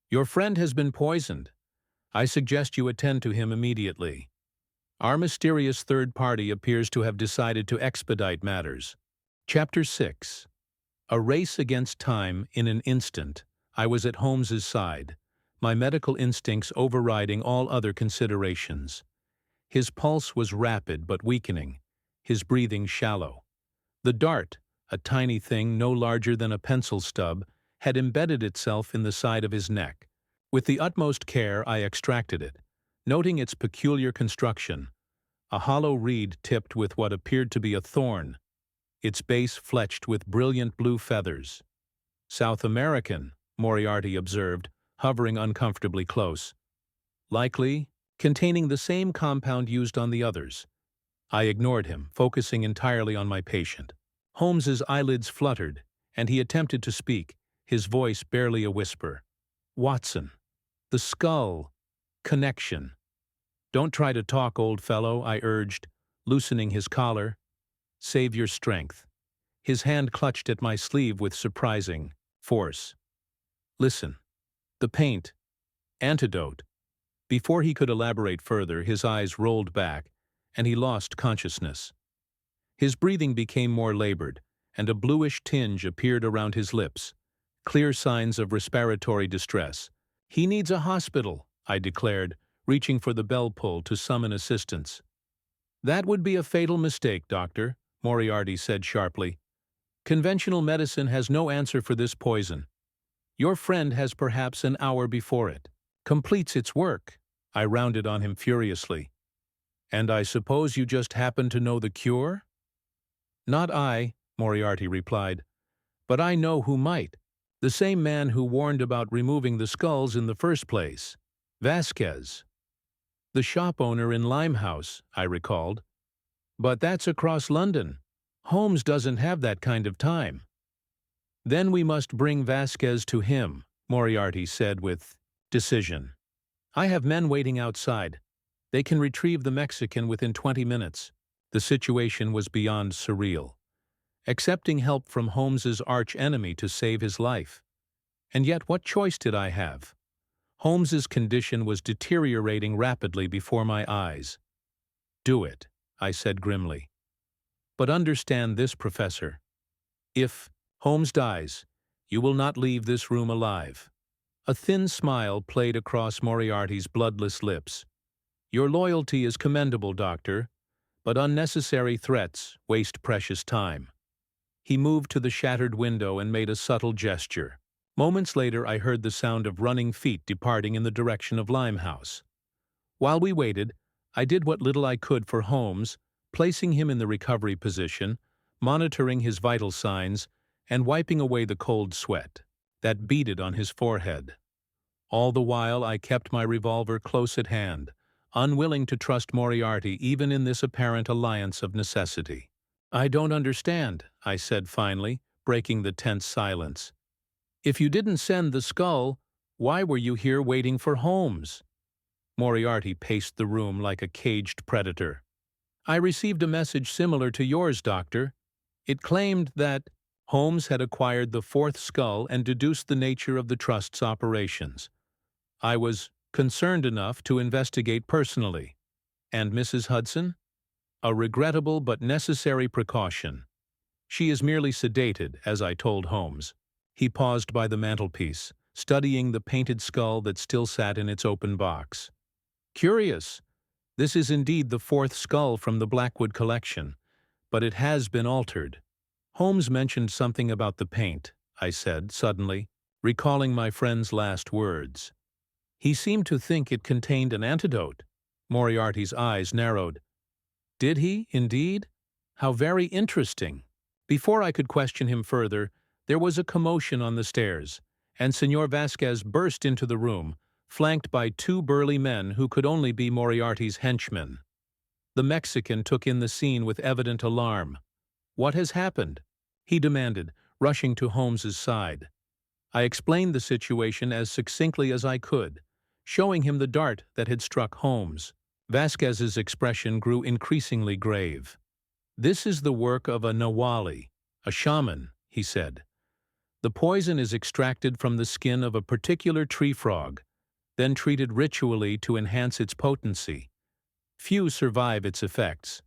Your friend has been poisoned. I suggest you attend to him immediately. Our mysterious third party appears to have decided to expedite matters. Chapter 6. A race against time in an instant. I was at Holmes's side, my medical instincts overriding all other considerations. His pulse was rapid but weakening, his breathing shallow. The dart, a tiny thing no larger than a pencil stub, had embedded itself in the side of his neck. With the utmost care I extracted it, noting its peculiar construction, a hollow reed tipped with what appeared to be a thorn, its base fletched with brilliant blue feathers. South American, Moriarty observed, hovering uncomfortably close. Likely, containing the same compound used on the others. I ignored him, focusing entirely on my patient. Holmes's eyelids fluttered, and he attempted to speak, his voice barely a whisper. Watson. The skull. Connection. Don't try to talk, old fellow, I urged, loosening his collar. Save your strength. His hand clutched at my sleeve with surprising force. Listen. The paint. Antidote. Before he could elaborate further, his eyes rolled back, and he lost consciousness. His breathing became more labored, and a bluish tinge appeared around his lips, clear signs of respiratory distress. He needs a hospital, I declared, reaching for the bell pull to summon assistance. That would be a fatal mistake, Doctor, Moriarty said sharply. Conventional medicine has no answer for this poison. Your friend has perhaps an hour before it completes its work. I rounded on him furiously. And I suppose you just happen to know the cure? Not I, Moriarty replied. But I know who might. The same man who warned about removing the skulls in the first place. Vasquez. The shop owner in Limehouse, I recalled. But that's across London. Holmes doesn't have that kind of time. Then we must bring Vasquez to him, Moriarty said with decision. I have men waiting outside. They can retrieve the Mexican within 20 minutes. The situation was beyond surreal. Accepting help from Holmes's arch-enemy to save his life. And yet what choice did I have? Holmes's condition was deteriorating rapidly before my eyes. Do it, I said grimly. But understand this, Professor. If Holmes dies, you will not leave this room alive. A thin smile played across Moriarty's bloodless lips. Your loyalty is commendable, Doctor, but unnecessary threats waste precious time. He moved to the shattered window and made a subtle gesture. Moments later, I heard the sound of running feet departing in the direction of Limehouse. While we waited, I did what little I could for Holmes, placing him in the recovery position, monitoring his vital signs, and wiping away the cold sweat that beaded on his forehead. All the while, I kept my revolver close at hand, unwilling to trust Moriarty even in this apparent alliance of necessity. I don't understand, I said finally, breaking the tense silence. If you didn't send the skull, why were you here waiting for Holmes? Moriarty paced the room like a caged predator. I received a message similar to yours, Doctor. It claimed that Holmes had acquired the fourth skull and deduced the nature of the Trust's operations. I was concerned enough to investigate personally. And Mrs. Hudson? A regrettable but necessary precaution. She is merely sedated, as I told Holmes. He paused by the mantelpiece, studying the painted skull that still sat in its open box. Curious. This is indeed the fourth skull from the Blackwood collection, but it has been altered. Holmes mentioned something about the paint, I said suddenly, recalling my friend's last words. He seemed to think it contained an antidote. Moriarty's eyes narrowed. Did he, indeed? How very interesting. Before I could question him further, there was a commotion on the stairs, and Señor Vasquez burst into the room, flanked by two burly men who could only be Moriarty's henchmen. The Mexican took in the scene with evident alarm. What has happened? He demanded, rushing to Holmes's side. I explained the situation as succinctly as I could, showing him the dart that had struck Holmes. Vasquez's expression grew increasingly grave. This is the work of a Nawali, a shaman, he said. The poison is extracted from the skin of a particular tree frog, then treated ritually to enhance its potency. Few survive its effects.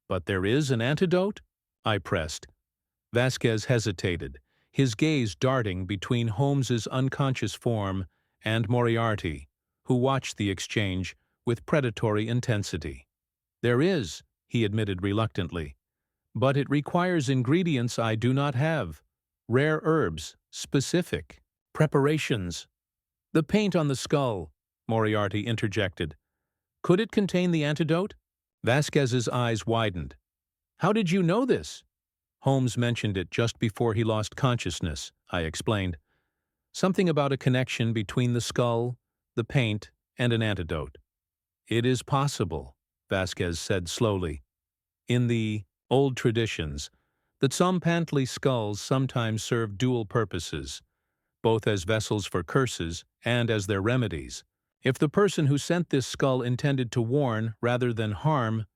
But there is an antidote? I pressed. Vasquez hesitated, his gaze darting between Holmes's unconscious form and Moriarty, who watched the exchange with predatory intensity. There is, he admitted reluctantly, but it requires ingredients I do not have. Rare herbs, specific preparations. The paint on the skull, Moriarty interjected. Could it contain the antidote? Vasquez's eyes widened. How did you know this? Holmes mentioned it just before he lost consciousness, I explained. Something about a connection between the skull, the paint, and an antidote. It is possible, Vasquez said slowly, in the old traditions, that some Pantley skulls sometimes serve dual purposes, both as vessels for curses and as their remedies. If the person who sent this skull intended to warn rather than harm,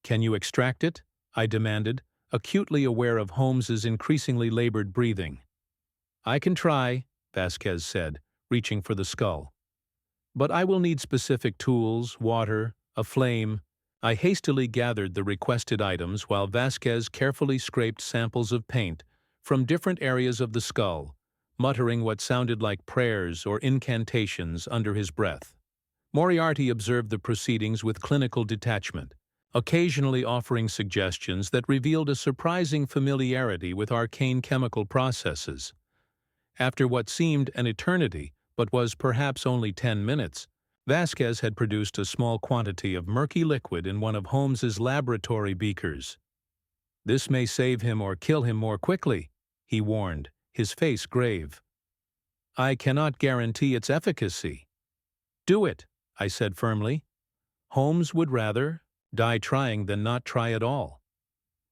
can you extract it? I demanded, acutely aware of Holmes's increasingly labored breathing. I can try, Vasquez said, reaching for the skull. But I will need specific tools, water, a flame. I hastily gathered the requested items while Vasquez carefully scraped samples of paint from different areas of the skull, muttering what sounded like prayers or incantations under his breath. Moriarty observed the proceedings with clinical detachment, occasionally offering suggestions that revealed a surprising familiarity with arcane chemical processes. After what seemed an eternity, but was perhaps only 10 minutes, Vasquez had produced a small quantity of murky liquid in one of Holmes's laboratory beakers. This may save him or kill him more quickly, he warned, his face grave. I cannot guarantee its efficacy. Do it, I said firmly. Holmes would rather die trying than not try at all.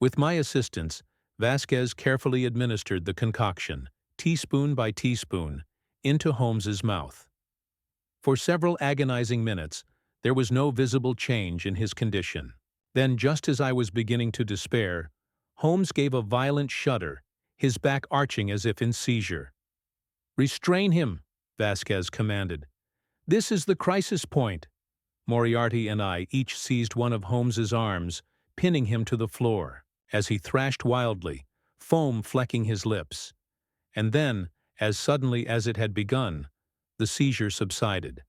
With my assistance, Vasquez carefully administered the concoction, teaspoon by teaspoon, into Holmes's mouth. For several agonizing minutes, there was no visible change in his condition. Then, just as I was beginning to despair, Holmes gave a violent shudder, his back arching as if in seizure. Restrain him, Vasquez commanded. This is the crisis point. Moriarty and I each seized one of Holmes's arms, pinning him to the floor, as he thrashed wildly, foam flecking his lips. And then, as suddenly as it had begun, the seizure subsided.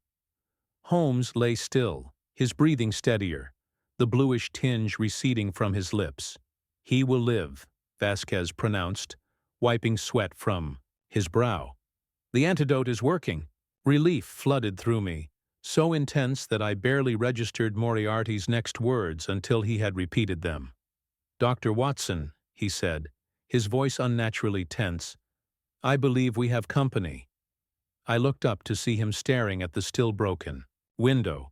Holmes lay still, his breathing steadier, the bluish tinge receding from his lips. He will live, Vasquez pronounced, wiping sweat from his brow. The antidote is working. Relief flooded through me, so intense that I barely registered Moriarty's next words until he had repeated them. Dr. Watson, he said, his voice unnaturally tense, I believe we have company. I looked up to see him staring at the still broken window,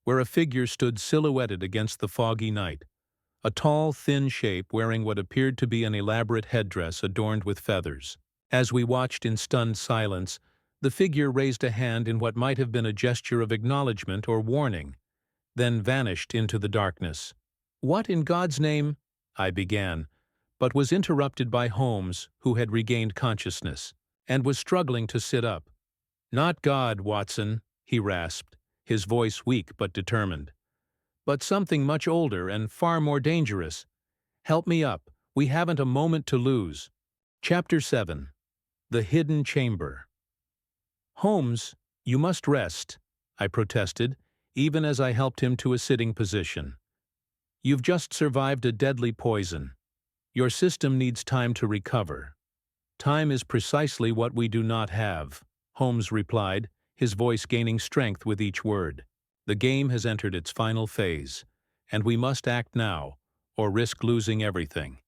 where a figure stood silhouetted against the foggy night, a tall, thin shape wearing what appeared to be an elaborate headdress adorned with feathers. As we watched in stunned silence, the figure raised a hand in what might have been a gesture of acknowledgement or warning, then vanished into the darkness. What in God's name? I began, but was interrupted by Holmes, who had regained consciousness, and was struggling to sit up. Not God, Watson, he rasped, his voice weak but determined. But something much older and far more dangerous. Help me up, we haven't a moment to lose. Chapter 7. The Hidden Chamber. Holmes, you must rest, I protested, even as I helped him to a sitting position. You've just survived a deadly poison. Your system needs time to recover. Time is precisely what we do not have, Holmes replied, his voice gaining strength with each word. The game has entered its final phase, and we must act now, or risk losing everything.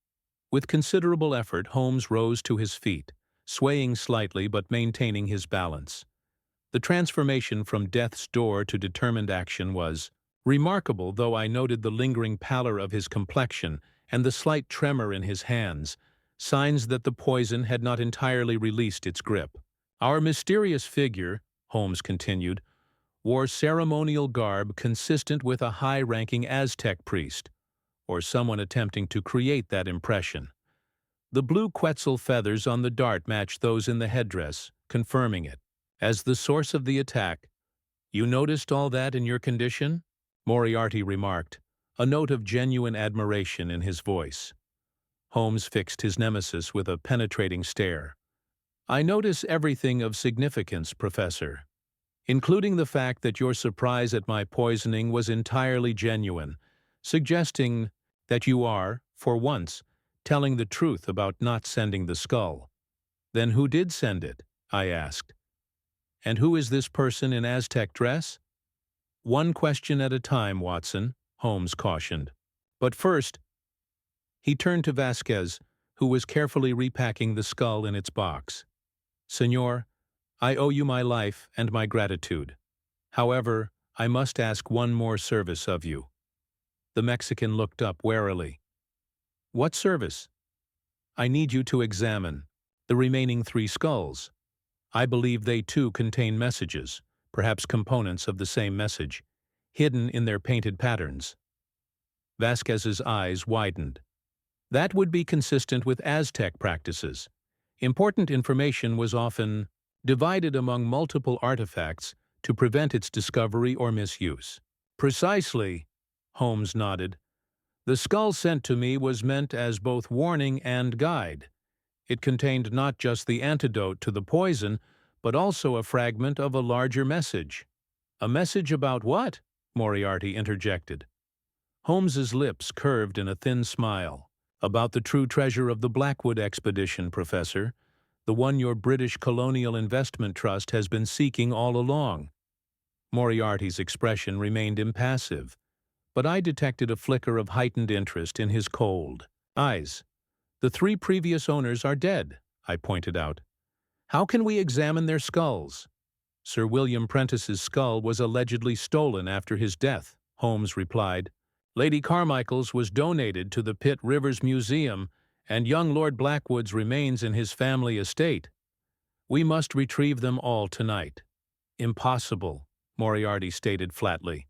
With considerable effort, Holmes rose to his feet, swaying slightly but maintaining his balance. The transformation from death's door to determined action was remarkable, though I noted the lingering pallor of his complexion and the slight tremor in his hands, signs that the poison had not entirely released its grip. Our mysterious figure, Holmes continued, wore ceremonial garb consistent with a high-ranking Aztec priest, or someone attempting to create that impression. The blue Quetzal feathers on the dart matched those in the headdress, confirming it. As the source of the attack, "You noticed all that in your condition?" Moriarty remarked, a note of genuine admiration in his voice. Holmes fixed his nemesis with a penetrating stare. "I notice everything of significance, Professor, including the fact that your surprise at my poisoning was entirely genuine, suggesting that you are, for once, telling the truth about not sending the skull." "Then who did send it?" I asked. "And who is this person in Aztec dress?" "One question at a time, Watson," Holmes cautioned. "But first—" He turned to Vasquez, who was carefully repacking the skull in its box. "Senor, I owe you my life and my gratitude. However, I must ask one more service of you." The Mexican looked up warily. "What service?" "I need you to examine the remaining 3 skulls. I believe they too contain messages, perhaps components of the same message, hidden in their painted patterns." Vasquez's eyes widened. That would be consistent with Aztec practices. Important information was often divided among multiple artifacts to prevent its discovery or misuse. "Precisely," Holmes nodded. "The skull sent to me was meant as both warning and guide. It contained not just the antidote to the poison, but also a fragment of a larger message." "A message about what?" Moriarty interjected. Holmes's lips curved in a thin smile. "About the true treasure of the Blackwood expedition, Professor, the one your British Colonial Investment Trust has been seeking all along." Moriarty's expression remained impassive, but I detected a flicker of heightened interest in his cold eyes. "The 3 previous owners are dead," I pointed out. "How can we examine their skulls?" "Sir William Prentice's skull was allegedly stolen after his death," Holmes replied. "Lady Carmichael's was donated to the Pitt Rivers Museum, and young Lord Blackwood's remains in his family estate. We must retrieve them all tonight." "Impossible," Moriarty stated flatly.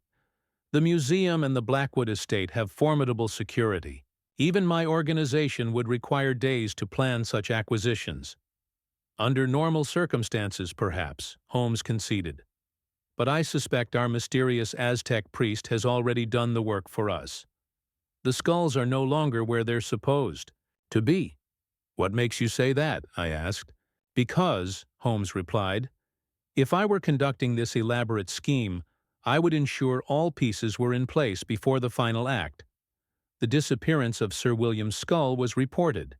"The museum and the Blackwood estate have formidable security. Even my organization would require days to plan such acquisitions." "Under normal circumstances, perhaps," Holmes conceded. "But I suspect our mysterious Aztec priest has already done the work for us. The skulls are no longer where they're supposed to be." "What makes you say that?" I asked. "Because," Holmes replied, "if I were conducting this elaborate scheme, I would ensure all pieces were in place before the final act. The disappearance of Sir William's skull was reported.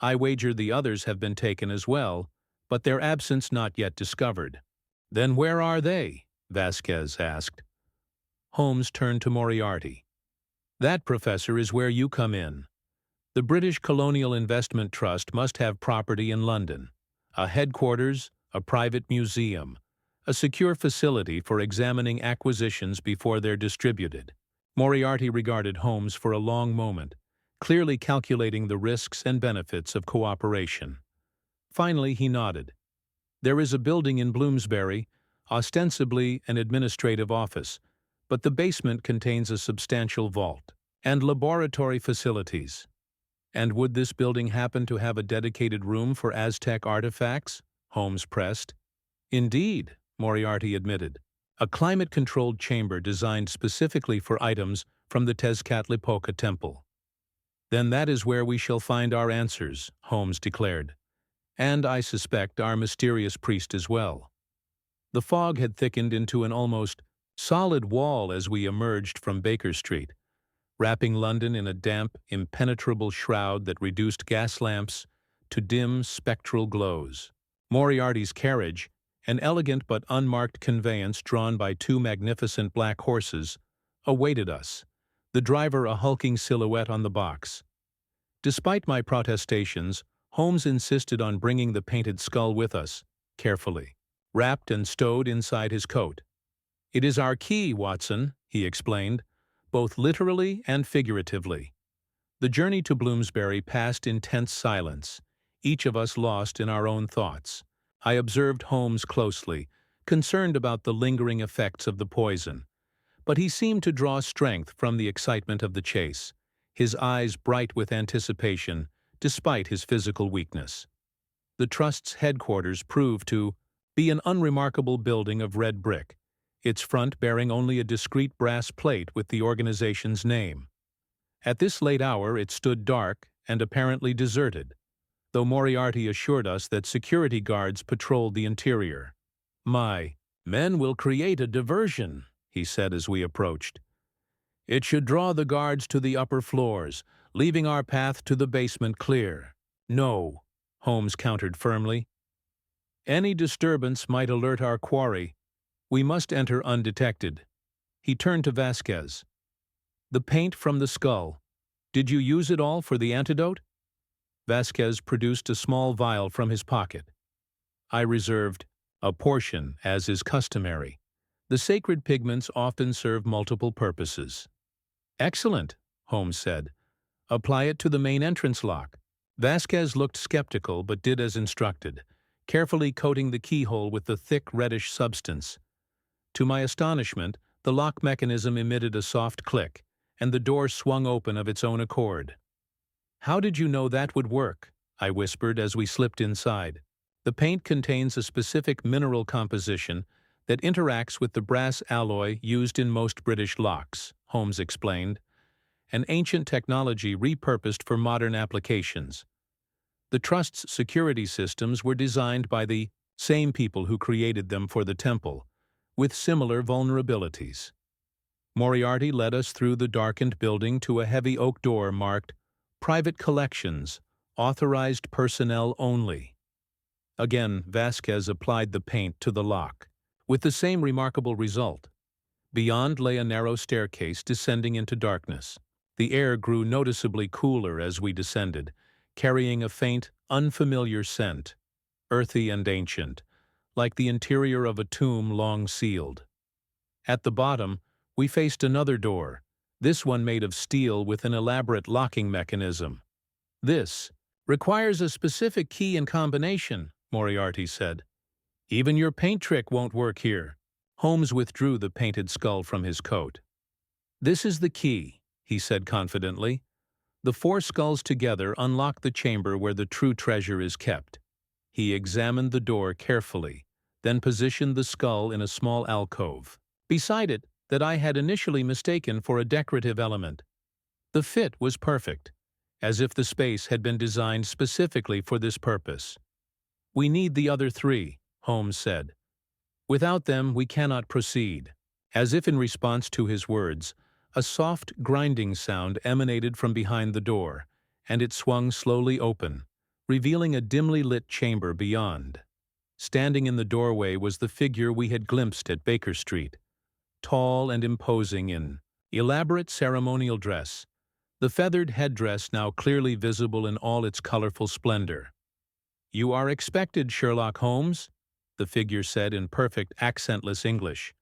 I wager the others have been taken as well, but their absence not yet discovered." "Then where are they?" Vasquez asked. Holmes turned to Moriarty. "That, Professor, is where you come in. The British Colonial Investment Trust must have property in London, a headquarters, a private museum, a secure facility for examining acquisitions before they're distributed." Moriarty regarded Holmes for a long moment, clearly calculating the risks and benefits of cooperation. Finally, he nodded. "There is a building in Bloomsbury, ostensibly an administrative office, but the basement contains a substantial vault and laboratory facilities." "And would this building happen to have a dedicated room for Aztec artifacts?" Holmes pressed. "Indeed," Moriarty admitted. "A climate-controlled chamber designed specifically for items from the Tezcatlipoca Temple." "Then that is where we shall find our answers," Holmes declared. "And, I suspect, our mysterious priest as well." The fog had thickened into an almost solid wall as we emerged from Baker Street, wrapping London in a damp, impenetrable shroud that reduced gas lamps to dim, spectral glows. Moriarty's carriage, an elegant but unmarked conveyance drawn by 2 magnificent black horses, awaited us, the driver a hulking silhouette on the box. Despite my protestations, Holmes insisted on bringing the painted skull with us, carefully, wrapped and stowed inside his coat. "It is our key, Watson," he explained, both literally and figuratively. The journey to Bloomsbury passed in tense silence, each of us lost in our own thoughts. I observed Holmes closely, concerned about the lingering effects of the poison, but he seemed to draw strength from the excitement of the chase, his eyes bright with anticipation, despite his physical weakness. The Trust's headquarters proved to be an unremarkable building of red brick, its front bearing only a discreet brass plate with the organization's name. At this late hour it stood dark and apparently deserted, though Moriarty assured us that security guards patrolled the interior. "My men will create a diversion," he said as we approached. "It should draw the guards to the upper floors, leaving our path to the basement clear." "No," Holmes countered firmly. "Any disturbance might alert our quarry. We must enter undetected." He turned to Vasquez. "The paint from the skull. Did you use it all for the antidote?" Vasquez produced a small vial from his pocket. I reserved a portion, as is customary. The sacred pigments often serve multiple purposes. "Excellent," Holmes said. "Apply it to the main entrance lock." Vasquez looked skeptical but did as instructed, carefully coating the keyhole with the thick reddish substance. To my astonishment, the lock mechanism emitted a soft click, and the door swung open of its own accord. "How did you know that would work?" I whispered as we slipped inside. "The paint contains a specific mineral composition that interacts with the brass alloy used in most British locks," Holmes explained, "an ancient technology repurposed for modern applications. The Trust's security systems were designed by the same people who created them for the temple, with similar vulnerabilities." Moriarty led us through the darkened building to a heavy oak door marked "Private Collections, Authorized Personnel Only." Again, Vasquez applied the paint to the lock, with the same remarkable result. Beyond lay a narrow staircase descending into darkness. The air grew noticeably cooler as we descended, carrying a faint, unfamiliar scent, earthy and ancient, like the interior of a tomb long sealed. At the bottom, we faced another door, this one made of steel with an elaborate locking mechanism. "This requires a specific key and combination," Moriarty said. "Even your paint trick won't work here." Holmes withdrew the painted skull from his coat. "This is the key," he said confidently. "The 4 skulls together unlock the chamber where the true treasure is kept." He examined the door carefully, then positioned the skull in a small alcove beside it that I had initially mistaken for a decorative element. The fit was perfect, as if the space had been designed specifically for this purpose. "We need the other 3, Holmes said. "Without them, we cannot proceed." As if in response to his words, a soft grinding sound emanated from behind the door, and it swung slowly open, revealing a dimly lit chamber beyond. Standing in the doorway was the figure we had glimpsed at Baker Street, tall and imposing in elaborate ceremonial dress, the feathered headdress now clearly visible in all its colorful splendor. "You are expected, Sherlock Holmes," the figure said in perfect accentless English.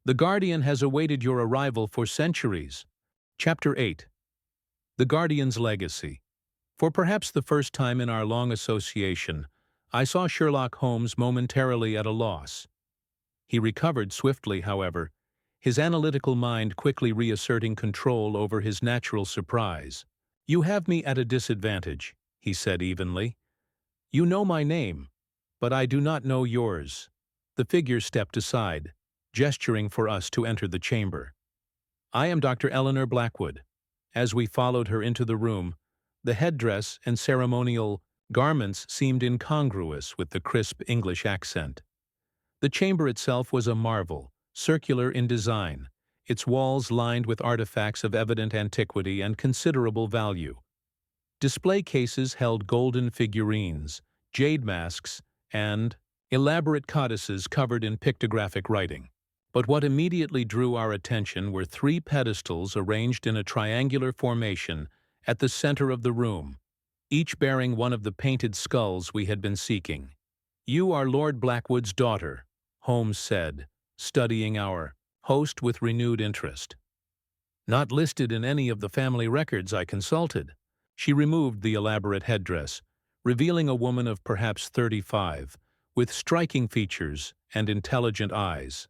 "The Guardian has awaited your arrival for centuries." Chapter 8. The Guardian's Legacy. For perhaps the first time in our long association, I saw Sherlock Holmes momentarily at a loss. He recovered swiftly, however, his analytical mind quickly reasserting control over his natural surprise. "You have me at a disadvantage," he said evenly. "You know my name, but I do not know yours." The figure stepped aside, gesturing for us to enter the chamber. "I am Dr. Eleanor Blackwood." As we followed her into the room, the headdress and ceremonial garments seemed incongruous with the crisp English accent. The chamber itself was a marvel, circular in design, its walls lined with artifacts of evident antiquity and considerable value. Display cases held golden figurines, jade masks, and elaborate codices covered in pictographic writing. But what immediately drew our attention were 3 pedestals arranged in a triangular formation at the center of the room, each bearing one of the painted skulls we had been seeking. "You are Lord Blackwood's daughter," Holmes said, studying our host with renewed interest. "Not listed in any of the family records I consulted." She removed the elaborate headdress, revealing a woman of perhaps 35, with striking features and intelligent eyes.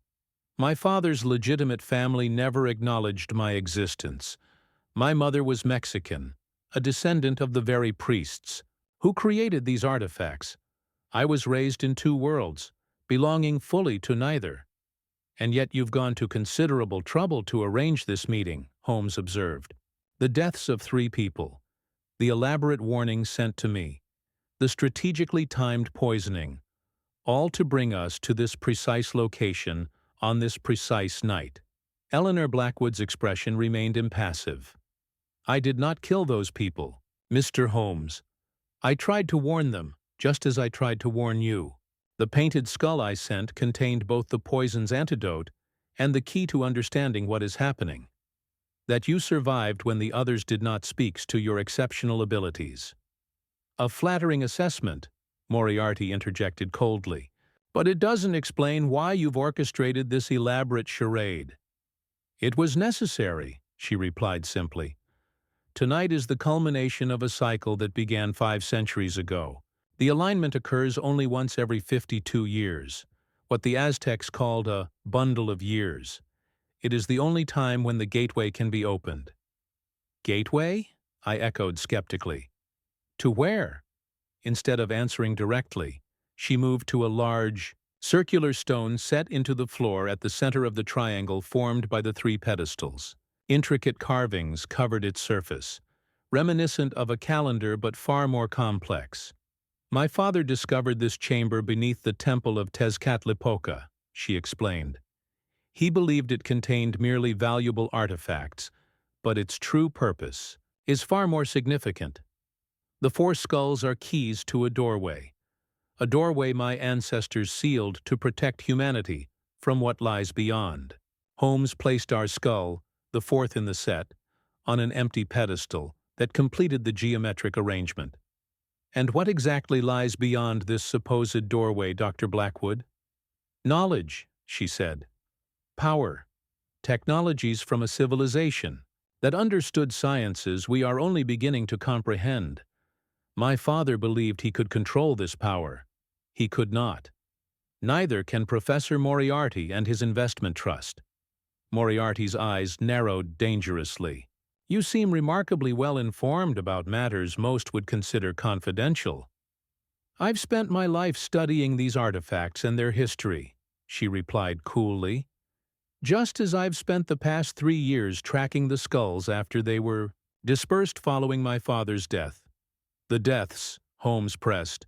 "My father's legitimate family never acknowledged my existence. My mother was Mexican, a descendant of the very priests who created these artifacts. I was raised in two worlds, belonging fully to neither. And yet you've gone to considerable trouble to arrange this meeting, Holmes observed. The deaths of 3 people, the elaborate warnings sent to me, the strategically timed poisoning, all to bring us to this precise location on this precise night. Eleanor Blackwood's expression remained impassive. I did not kill those people, Mr. Holmes. I tried to warn them, just as I tried to warn you. The painted skull I sent contained both the poison's antidote and the key to understanding what is happening. That you survived when the others did not speaks to your exceptional abilities. A flattering assessment, Moriarty interjected coldly, but it doesn't explain why you've orchestrated this elaborate charade. It was necessary, she replied simply. Tonight is the culmination of a cycle that began 5 centuries ago. The alignment occurs only once every 52 years, what the Aztecs called a bundle of years. It is the only time when the gateway can be opened. Gateway? I echoed skeptically. To where? Instead of answering directly, she moved to a large, circular stone set into the floor at the center of the triangle formed by the 3 pedestals. Intricate carvings covered its surface, reminiscent of a calendar but far more complex. My father discovered this chamber beneath the temple of Tezcatlipoca, she explained. He believed it contained merely valuable artifacts, but its true purpose is far more significant. The 4 skulls are keys to a doorway my ancestors sealed to protect humanity from what lies beyond. Holmes placed our skull, the 4th in the set, on an empty pedestal that completed the geometric arrangement. And what exactly lies beyond this supposed doorway, Dr. Blackwood? Knowledge, she said. Power. Technologies from a civilization that understood sciences we are only beginning to comprehend. My father believed he could control this power. He could not. Neither can Professor Moriarty and his investment trust. Moriarty's eyes narrowed dangerously. You seem remarkably well informed about matters most would consider confidential. I've spent my life studying these artifacts and their history, she replied coolly, just as I've spent the past 3 years tracking the skulls after they were dispersed following my father's death. The deaths, Holmes pressed.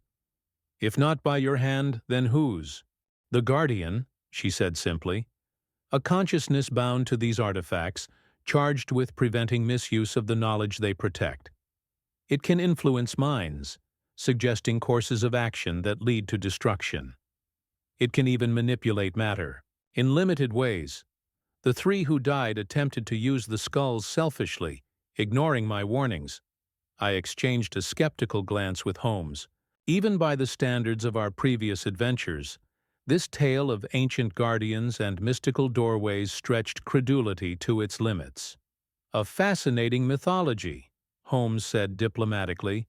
If not by your hand, then whose? The guardian, she said simply. A consciousness bound to these artifacts, charged with preventing misuse of the knowledge they protect. It can influence minds, suggesting courses of action that lead to destruction. It can even manipulate matter, in limited ways. The 3 who died attempted to use the skulls selfishly, ignoring my warnings. I exchanged a skeptical glance with Holmes. Even by the standards of our previous adventures, this tale of ancient guardians and mystical doorways stretched credulity to its limits. A fascinating mythology, Holmes said diplomatically,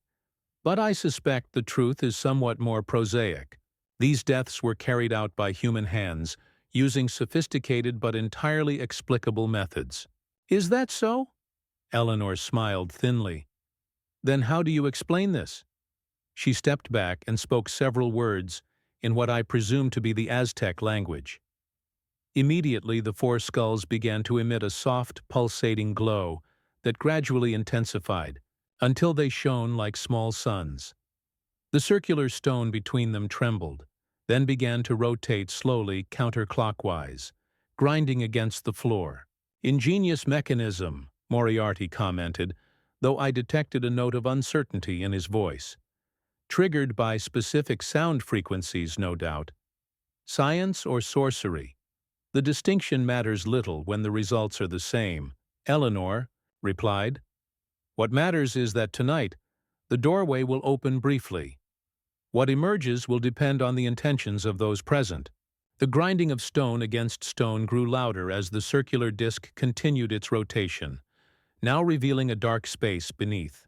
but I suspect the truth is somewhat more prosaic. These deaths were carried out by human hands, using sophisticated but entirely explicable methods. Is that so? Eleanor smiled thinly. Then how do you explain this? She stepped back and spoke several words in what I presume to be the Aztec language. Immediately the 4 skulls began to emit a soft, pulsating glow that gradually intensified, until they shone like small suns. The circular stone between them trembled, then began to rotate slowly counterclockwise, grinding against the floor. Ingenious mechanism, Moriarty commented, though I detected a note of uncertainty in his voice. Triggered by specific sound frequencies, no doubt. Science or sorcery? The distinction matters little when the results are the same, Eleanor replied. What matters is that tonight, the doorway will open briefly. What emerges will depend on the intentions of those present. The grinding of stone against stone grew louder as the circular disc continued its rotation, now revealing a dark space beneath.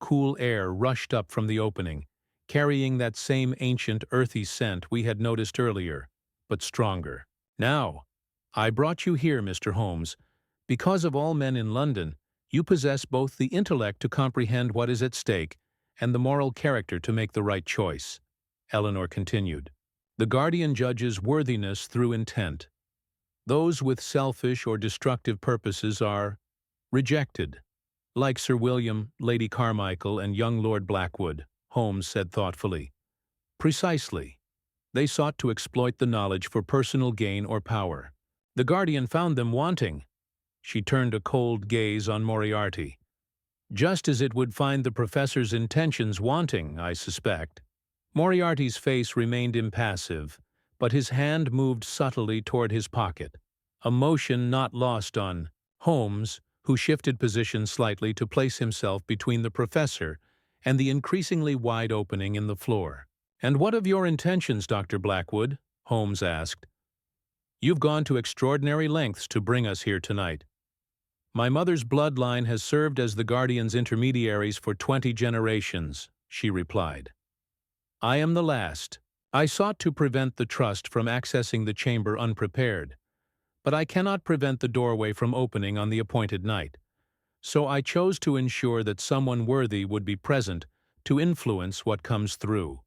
Cool air rushed up from the opening, carrying that same ancient earthy scent we had noticed earlier, but stronger. Now, I brought you here, Mr. Holmes, because of all men in London, You possess both the intellect to comprehend what is at stake and the moral character to make the right choice, Eleanor continued. The guardian judges worthiness through intent. Those with selfish or destructive purposes are rejected, like Sir William, Lady Carmichael, and young Lord Blackwood, Holmes said thoughtfully. Precisely. They sought to exploit the knowledge for personal gain or power. The guardian found them wanting. She turned a cold gaze on Moriarty. Just as it would find the professor's intentions wanting, I suspect. Moriarty's face remained impassive, but his hand moved subtly toward his pocket, a motion not lost on Holmes, who shifted position slightly to place himself between the professor and the increasingly wide opening in the floor. "And what of your intentions, Dr. Blackwood?" Holmes asked. "You've gone to extraordinary lengths to bring us here tonight." "My mother's bloodline has served as the guardian's intermediaries for 20 generations," she replied. "I am the last. I sought to prevent the trust from accessing the chamber unprepared, but I cannot prevent the doorway from opening on the appointed night. So I chose to ensure that someone worthy would be present to influence what comes through."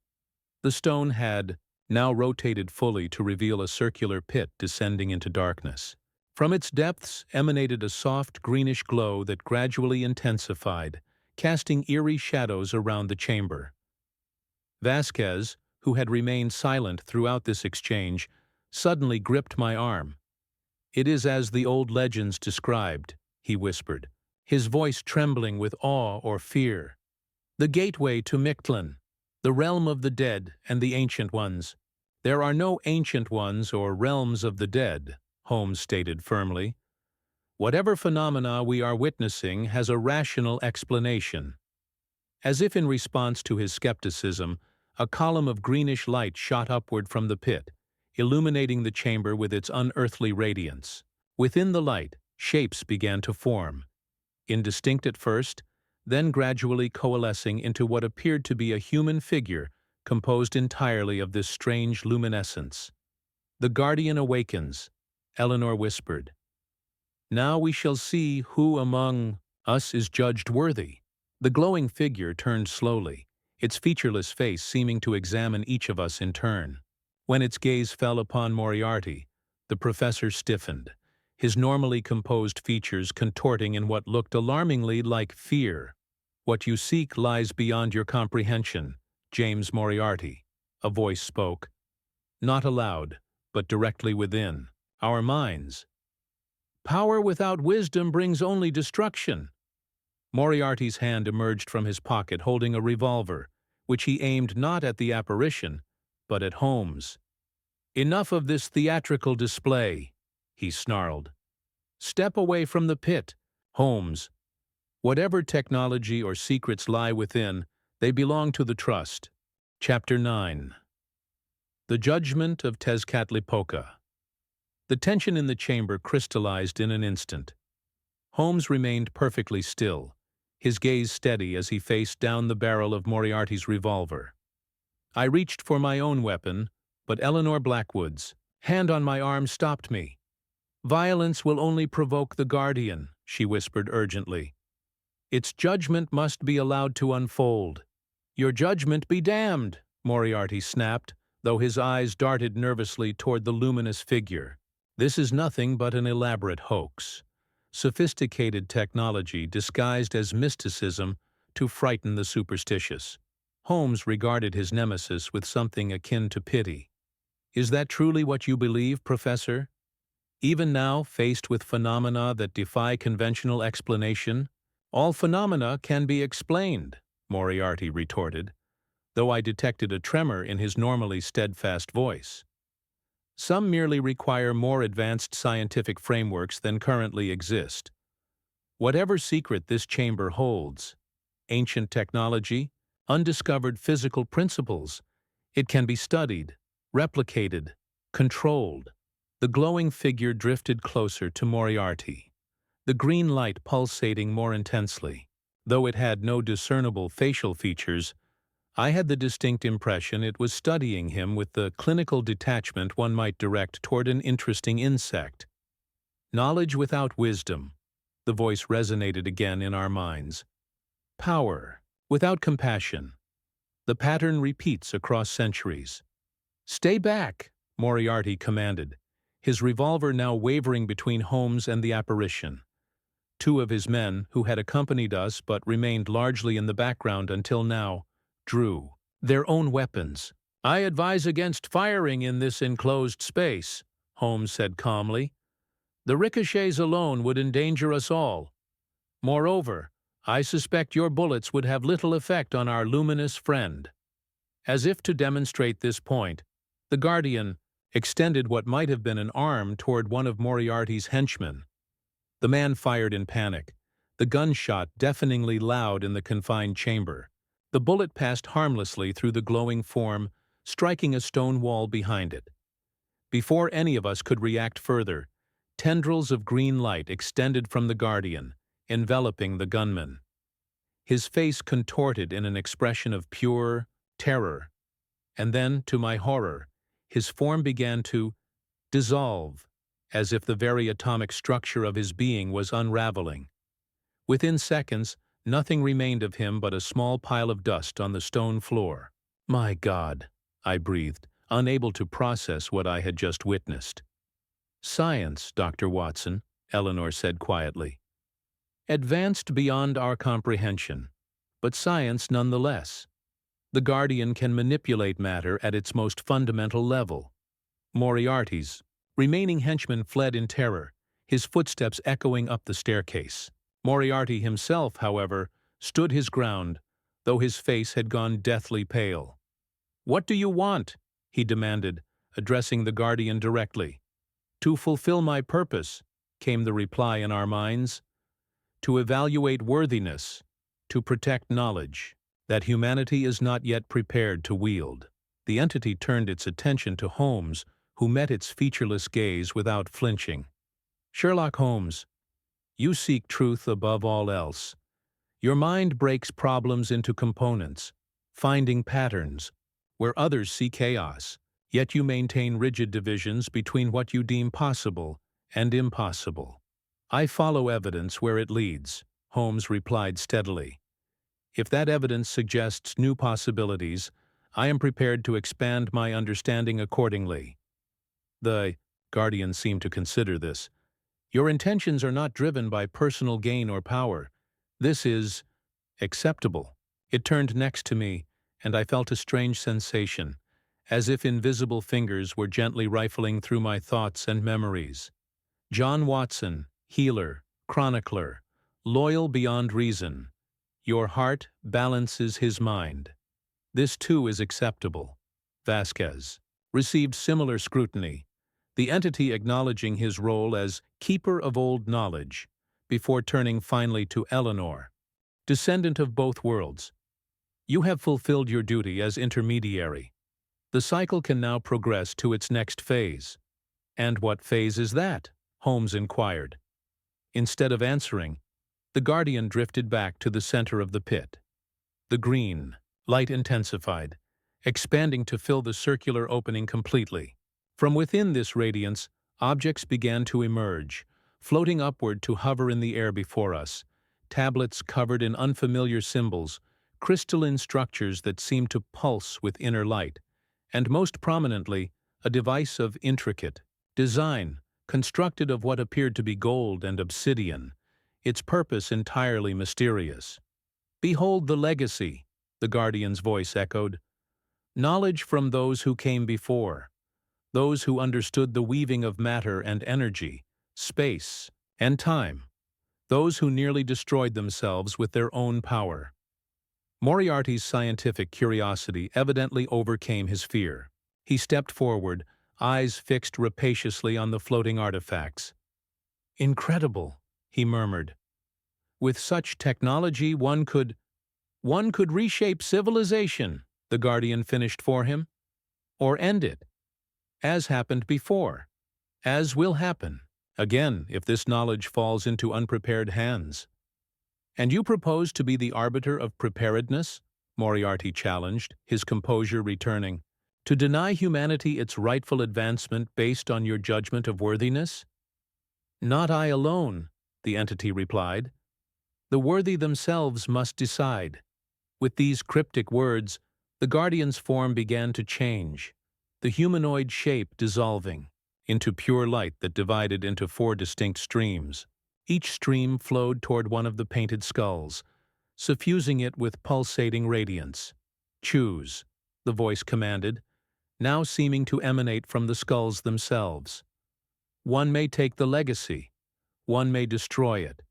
The stone had now rotated fully to reveal a circular pit descending into darkness. From its depths emanated a soft greenish glow that gradually intensified, casting eerie shadows around the chamber. Vasquez, who had remained silent throughout this exchange, suddenly gripped my arm. "It is as the old legends described," he whispered, his voice trembling with awe or fear. "The gateway to Mictlan, the realm of the dead and the ancient ones." "There are no ancient ones or realms of the dead," Holmes stated firmly. "Whatever phenomena we are witnessing has a rational explanation." As if in response to his skepticism, a column of greenish light shot upward from the pit, illuminating the chamber with its unearthly radiance. Within the light, shapes began to form, indistinct at first, then gradually coalescing into what appeared to be a human figure composed entirely of this strange luminescence. "The guardian awakens," Eleanor whispered. "Now we shall see who among us is judged worthy." The glowing figure turned slowly, its featureless face seeming to examine each of us in turn. When its gaze fell upon Moriarty, the professor stiffened, his normally composed features contorting in what looked alarmingly like fear. "What you seek lies beyond your comprehension, James Moriarty," a voice spoke. Not aloud, but directly within our minds. "Power without wisdom brings only destruction." Moriarty's hand emerged from his pocket holding a revolver, which he aimed not at the apparition, but at Holmes. "Enough of this theatrical display," he snarled. "Step away from the pit, Holmes. Whatever technology or secrets lie within, they belong to the Trust." Chapter 9. The Judgment of Tezcatlipoca. The tension in the chamber crystallized in an instant. Holmes remained perfectly still, his gaze steady as he faced down the barrel of Moriarty's revolver. I reached for my own weapon, but Eleanor Blackwood's hand on my arm stopped me. "Violence will only provoke the guardian," she whispered urgently. "Its judgment must be allowed to unfold." "Your judgment be damned," Moriarty snapped, though his eyes darted nervously toward the luminous figure. "This is nothing but an elaborate hoax. Sophisticated technology disguised as mysticism to frighten the superstitious." Holmes regarded his nemesis with something akin to pity. "Is that truly what you believe, Professor? Even now, faced with phenomena that defy conventional explanation?" "All phenomena can be explained," Moriarty retorted, though I detected a tremor in his normally steadfast voice. "Some merely require more advanced scientific frameworks than currently exist. Whatever secret this chamber holds, ancient technology, undiscovered physical principles, it can be studied, replicated, controlled." The glowing figure drifted closer to Moriarty, the green light pulsating more intensely. Though it had no discernible facial features, I had the distinct impression it was studying him with the clinical detachment one might direct toward an interesting insect. "Knowledge without wisdom. The voice resonated again in our minds. Power, without compassion. The pattern repeats across centuries. Stay back, Moriarty commanded, his revolver now wavering between Holmes and the apparition. Two of his men, who had accompanied us but remained largely in the background until now, drew their own weapons. I advise against firing in this enclosed space, Holmes said calmly. The ricochets alone would endanger us all. Moreover, I suspect your bullets would have little effect on our luminous friend. As if to demonstrate this point, the Guardian extended what might have been an arm toward one of Moriarty's henchmen. The man fired in panic, the gunshot deafeningly loud in the confined chamber. The bullet passed harmlessly through the glowing form, striking a stone wall behind it. Before any of us could react further, tendrils of green light extended from the Guardian, enveloping the gunman. His face contorted in an expression of pure terror, and then, to my horror, his form began to dissolve, as if the very atomic structure of his being was unraveling. Within seconds, nothing remained of him but a small pile of dust on the stone floor. My God, I breathed, unable to process what I had just witnessed. Science, Dr. Watson, Eleanor said quietly. Advanced beyond our comprehension, but science nonetheless. The Guardian can manipulate matter at its most fundamental level. Moriarty's remaining henchman fled in terror, his footsteps echoing up the staircase. Moriarty himself, however, stood his ground, though his face had gone deathly pale. "What do you want?" he demanded, addressing the Guardian directly. "To fulfill my purpose," came the reply in our minds. "To evaluate worthiness, to protect knowledge that humanity is not yet prepared to wield." The entity turned its attention to Holmes, who met its featureless gaze without flinching. "Sherlock Holmes, you seek truth above all else. Your mind breaks problems into components, finding patterns where others see chaos, yet you maintain rigid divisions between what you deem possible and impossible." "I follow evidence where it leads," Holmes replied steadily. "If that evidence suggests new possibilities, I am prepared to expand my understanding accordingly." The Guardian seemed to consider this. "Your intentions are not driven by personal gain or power. This is acceptable." It turned next to me, and I felt a strange sensation, as if invisible fingers were gently rifling through my thoughts and memories. "John Watson, healer, chronicler, loyal beyond reason. Your heart balances his mind. This too is acceptable." Vasquez received similar scrutiny, the entity acknowledging his role as keeper of old knowledge, before turning finally to Eleanor. "Descendant of both worlds, you have fulfilled your duty as intermediary. The cycle can now progress to its next phase." "And what phase is that?" Holmes inquired. Instead of answering, the Guardian drifted back to the center of the pit. The green light intensified, expanding to fill the circular opening completely. From within this radiance, objects began to emerge, floating upward to hover in the air before us, tablets covered in unfamiliar symbols, crystalline structures that seemed to pulse with inner light, and most prominently, a device of intricate design, constructed of what appeared to be gold and obsidian, its purpose entirely mysterious. "Behold the legacy," the Guardian's voice echoed. "Knowledge from those who came before, those who understood the weaving of matter and energy, space and time, those who nearly destroyed themselves with their own power." Moriarty's scientific curiosity evidently overcame his fear. He stepped forward, eyes fixed rapaciously on the floating artifacts. "Incredible," he murmured. "With such technology one could reshape civilization," the Guardian finished for him. "Or end it. As happened before. As will happen again if this knowledge falls into unprepared hands." "And you propose to be the arbiter of preparedness?" Moriarty challenged, his composure returning. "To deny humanity its rightful advancement based on your judgment of worthiness?" "Not I alone," the entity replied. The worthy themselves must decide. With these cryptic words, the guardian's form began to change, the humanoid shape dissolving into pure light that divided into 4 distinct streams. Each stream flowed toward one of the painted skulls, suffusing it with pulsating radiance. Choose, the voice commanded, now seeming to emanate from the skulls themselves. One may take the legacy, one may destroy it,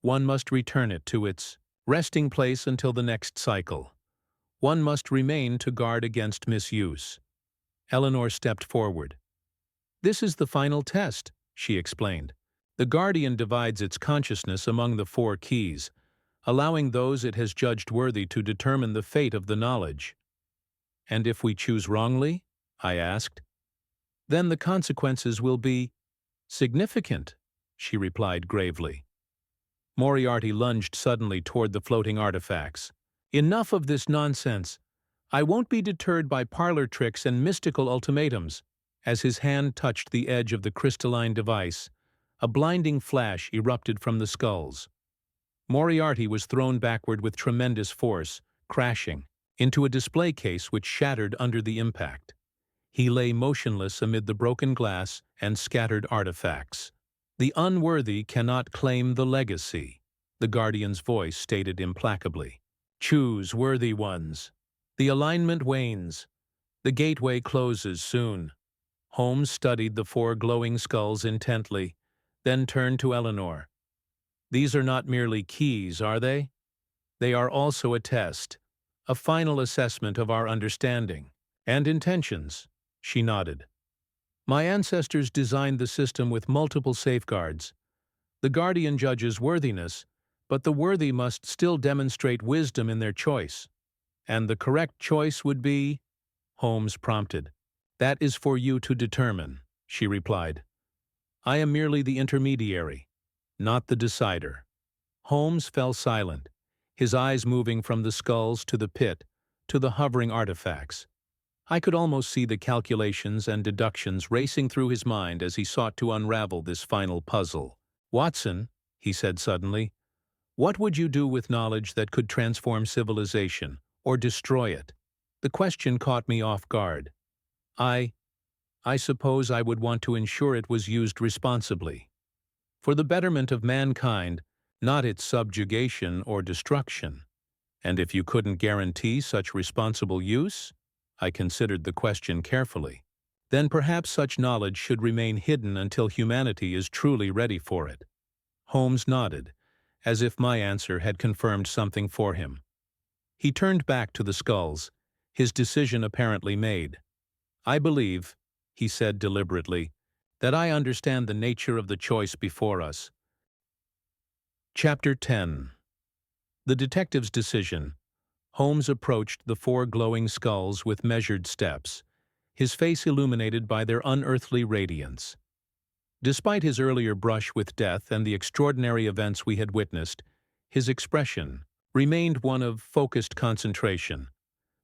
one must return it to its resting place until the next cycle. One must remain to guard against misuse. Eleanor stepped forward. This is the final test, she explained. The guardian divides its consciousness among the 4 keys, allowing those it has judged worthy to determine the fate of the knowledge. And if we choose wrongly? I asked. Then the consequences will be significant, she replied gravely. Moriarty lunged suddenly toward the floating artifacts. Enough of this nonsense. I won't be deterred by parlor tricks and mystical ultimatums. As his hand touched the edge of the crystalline device, a blinding flash erupted from the skulls. Moriarty was thrown backward with tremendous force, crashing into a display case which shattered under the impact. He lay motionless amid the broken glass and scattered artifacts. The unworthy cannot claim the legacy, the guardian's voice stated implacably. Choose worthy ones. The alignment wanes. The gateway closes soon. Holmes studied the 4 glowing skulls intently, then turned to Eleanor. These are not merely keys, are they? They are also a test, a final assessment of our understanding and intentions, she nodded. My ancestors designed the system with multiple safeguards. The guardian judges worthiness, but the worthy must still demonstrate wisdom in their choice. And the correct choice would be? Holmes prompted. That is for you to determine, she replied. I am merely the intermediary, not the decider. Holmes fell silent, his eyes moving from the skulls to the pit, to the hovering artifacts. I could almost see the calculations and deductions racing through his mind as he sought to unravel this final puzzle. Watson, he said suddenly, what would you do with knowledge that could transform civilization, or destroy it? The question caught me off guard. I suppose I would want to ensure it was used responsibly. For the betterment of mankind, not its subjugation or destruction. And if you couldn't guarantee such responsible use? I considered the question carefully. Then perhaps such knowledge should remain hidden until humanity is truly ready for it. Holmes nodded, as if my answer had confirmed something for him. He turned back to the skulls, his decision apparently made. I believe, he said deliberately, that I understand the nature of the choice before us. Chapter 10. The detective's decision. Holmes approached the 4 glowing skulls with measured steps, his face illuminated by their unearthly radiance. Despite his earlier brush with death and the extraordinary events we had witnessed, his expression remained one of focused concentration,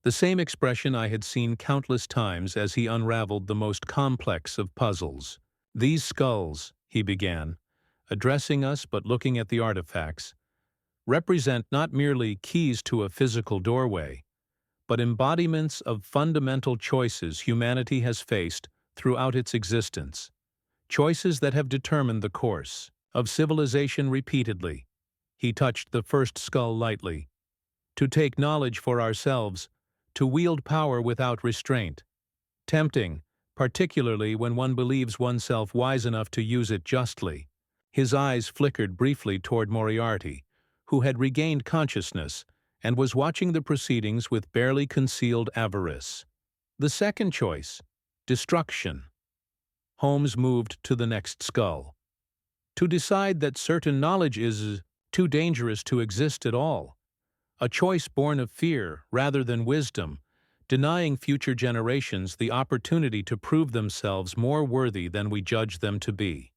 the same expression I had seen countless times as he unraveled the most complex of puzzles. These skulls, he began, addressing us but looking at the artifacts, represent not merely keys to a physical doorway, but embodiments of fundamental choices humanity has faced throughout its existence, choices that have determined the course of civilization repeatedly. He touched the first skull lightly. To take knowledge for ourselves, to wield power without restraint. Tempting, particularly when one believes oneself wise enough to use it justly. His eyes flickered briefly toward Moriarty, who had regained consciousness and was watching the proceedings with barely concealed avarice. The second choice, destruction. Holmes moved to the next skull. To decide that certain knowledge is too dangerous to exist at all. A choice born of fear rather than wisdom, denying future generations the opportunity to prove themselves more worthy than we judge them to be.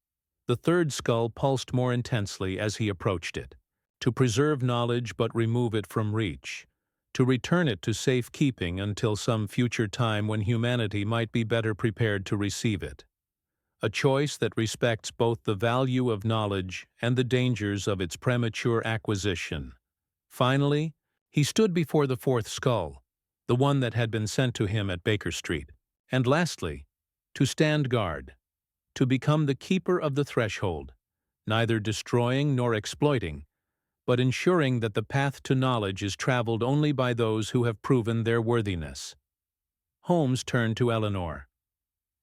The third skull pulsed more intensely as he approached it. To preserve knowledge but remove it from reach. To return it to safekeeping until some future time when humanity might be better prepared to receive it. a choice that respects both the value of knowledge and the dangers of its premature acquisition. Finally, he stood before the fourth skull, the one that had been sent to him at Baker Street. And lastly, to stand guard, to become the keeper of the threshold, neither destroying nor exploiting, but ensuring that the path to knowledge is traveled only by those who have proven their worthiness. Holmes turned to Eleanor.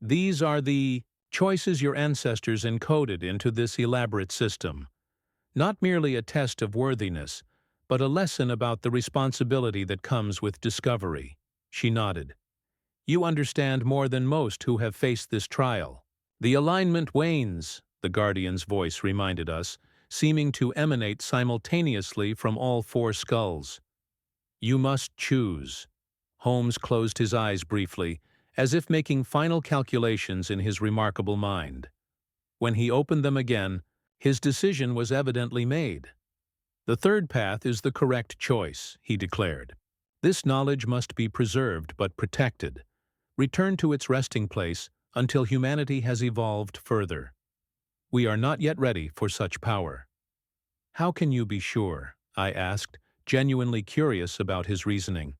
These are the choices your ancestors encoded into this elaborate system. Not merely a test of worthiness, but a lesson about the responsibility that comes with discovery. She nodded. You understand more than most who have faced this trial. The alignment wanes, the Guardian's voice reminded us, seeming to emanate simultaneously from all four skulls. You must choose. Holmes closed his eyes briefly, as if making final calculations in his remarkable mind. When he opened them again, his decision was evidently made. The third path is the correct choice, he declared. This knowledge must be preserved but protected, returned to its resting place until humanity has evolved further. We are not yet ready for such power. How can you be sure? I asked, genuinely curious about his reasoning.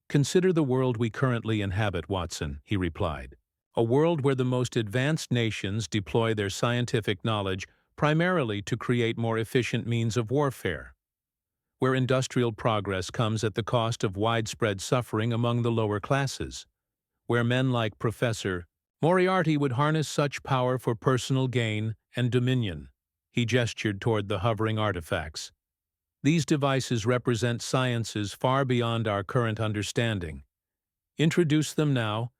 Consider the world we currently inhabit, Watson, he replied. A world where the most advanced nations deploy their scientific knowledge primarily to create more efficient means of warfare, where industrial progress comes at the cost of widespread suffering among the lower classes, where men like Professor Moriarty would harness such power for personal gain and dominion. He gestured toward the hovering artifacts. These devices represent sciences far beyond our current understanding. Introduce them now,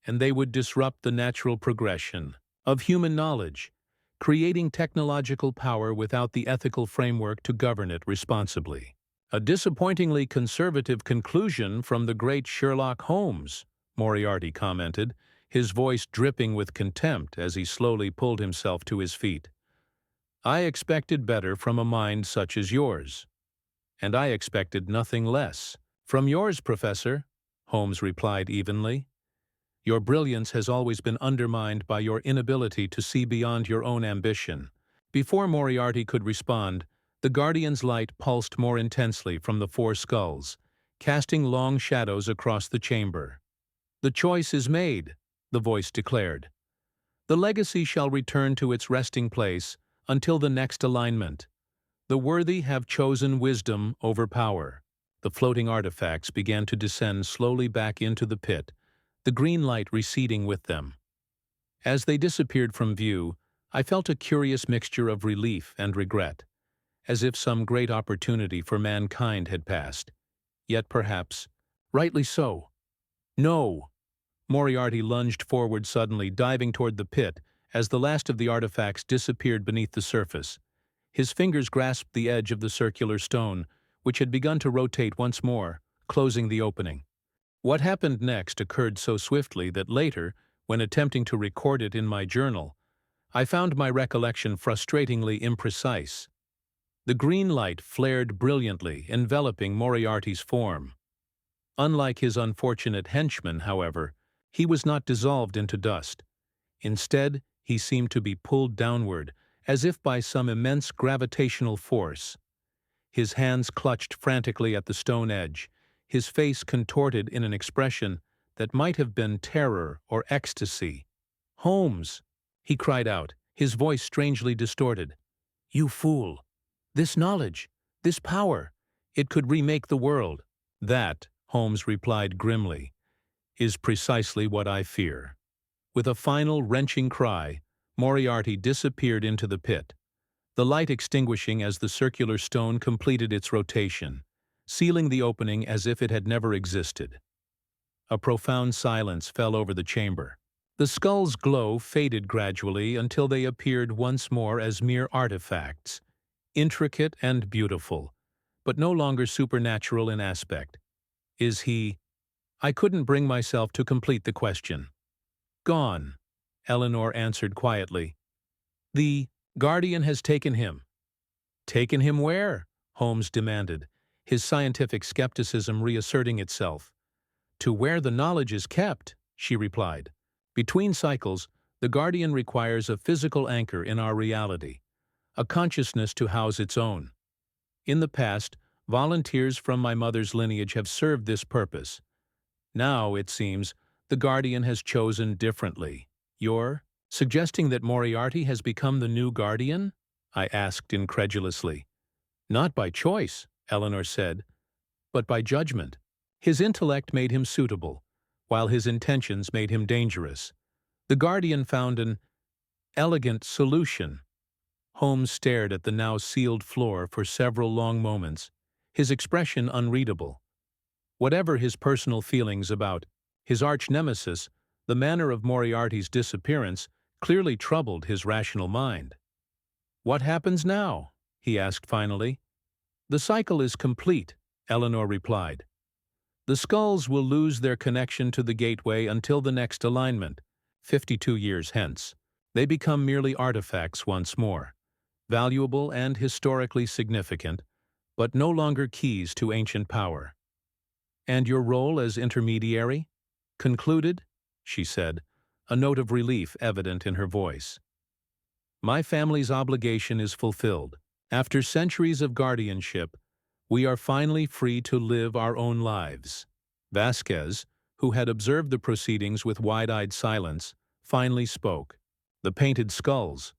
and they would disrupt the natural progression of human knowledge, creating technological power without the ethical framework to govern it responsibly. A disappointingly conservative conclusion from the great Sherlock Holmes, Moriarty commented, his voice dripping with contempt as he slowly pulled himself to his feet. I expected better from a mind such as yours. And I expected nothing less. From yours, Professor, Holmes replied evenly. Your brilliance has always been undermined by your inability to see beyond your own ambition. Before Moriarty could respond, the Guardian's light pulsed more intensely from the four skulls, casting long shadows across the chamber. The choice is made, the voice declared. The legacy shall return to its resting place until the next alignment. The worthy have chosen wisdom over power. The floating artifacts began to descend slowly back into the pit, the green light receding with them. As they disappeared from view, I felt a curious mixture of relief and regret, as if some great opportunity for mankind had passed. Yet perhaps, rightly so. No! Moriarty lunged forward suddenly, diving toward the pit as the last of the artifacts disappeared beneath the surface. His fingers grasped the edge of the circular stone, which had begun to rotate once more, closing the opening. What happened next occurred so swiftly that later, when attempting to record it in my journal, I found my recollection frustratingly imprecise. The green light flared brilliantly, enveloping Moriarty's form. Unlike his unfortunate henchman, however, he was not dissolved into dust. Instead, he seemed to be pulled downward, as if by some immense gravitational force. His hands clutched frantically at the stone edge, his face contorted in an expression that might have been terror or ecstasy. "Holmes!" he cried out, his voice strangely distorted. "You fool! This knowledge, this power, it could remake the world." "That," Holmes replied grimly, "is precisely what I fear." With a final wrenching cry, Moriarty disappeared into the pit, the light extinguishing as the circular stone completed its rotation, sealing the opening as if it had never existed. A profound silence fell over the chamber. The skull's glow faded gradually until they appeared once more as mere artifacts, intricate and beautiful, but no longer supernatural in aspect. Is he? I couldn't bring myself to complete the question. Gone, Eleanor answered quietly. The Guardian has taken him. Taken him where? Holmes demanded, his scientific skepticism reasserting itself. To where the knowledge is kept, she replied. Between cycles, The guardian requires a physical anchor in our reality, a consciousness to house its own. In the past, volunteers from my mother's lineage have served this purpose. Now, it seems, the guardian has chosen differently. You're suggesting that Moriarty has become the new guardian? I asked incredulously. Not by choice, Eleanor said, but by judgment. His intellect made him suitable, while his intentions made him dangerous. The guardian found an elegant solution. Holmes stared at the now sealed floor for several long moments, his expression unreadable. Whatever his personal feelings about his arch-nemesis, the manner of Moriarty's disappearance clearly troubled his rational mind. "What happens now?" he asked finally. "The cycle is complete," Eleanor replied. "The skulls will lose their connection to the gateway until the next alignment, 52 years hence. They become merely artifacts once more, valuable and historically significant, but no longer keys to ancient power." "And your role as intermediary? Concluded?" she said, a note of relief evident in her voice. "My family's obligation is fulfilled. After centuries of guardianship, we are finally free to live our own lives." Vasquez, who had observed the proceedings with wide-eyed silence, finally spoke. "The painted skulls.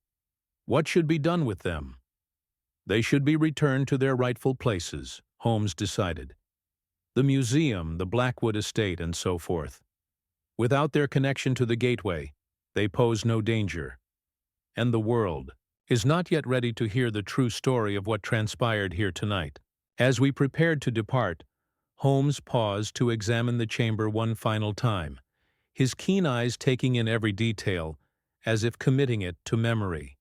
What should be done with them?" "They should be returned to their rightful places," Holmes decided. "The museum, the Blackwood estate, and so forth. Without their connection to the gateway, they pose no danger. And the world is not yet ready to hear the true story of what transpired here tonight." As we prepared to depart, Holmes paused to examine the chamber one final time, his keen eyes taking in every detail, as if committing it to memory.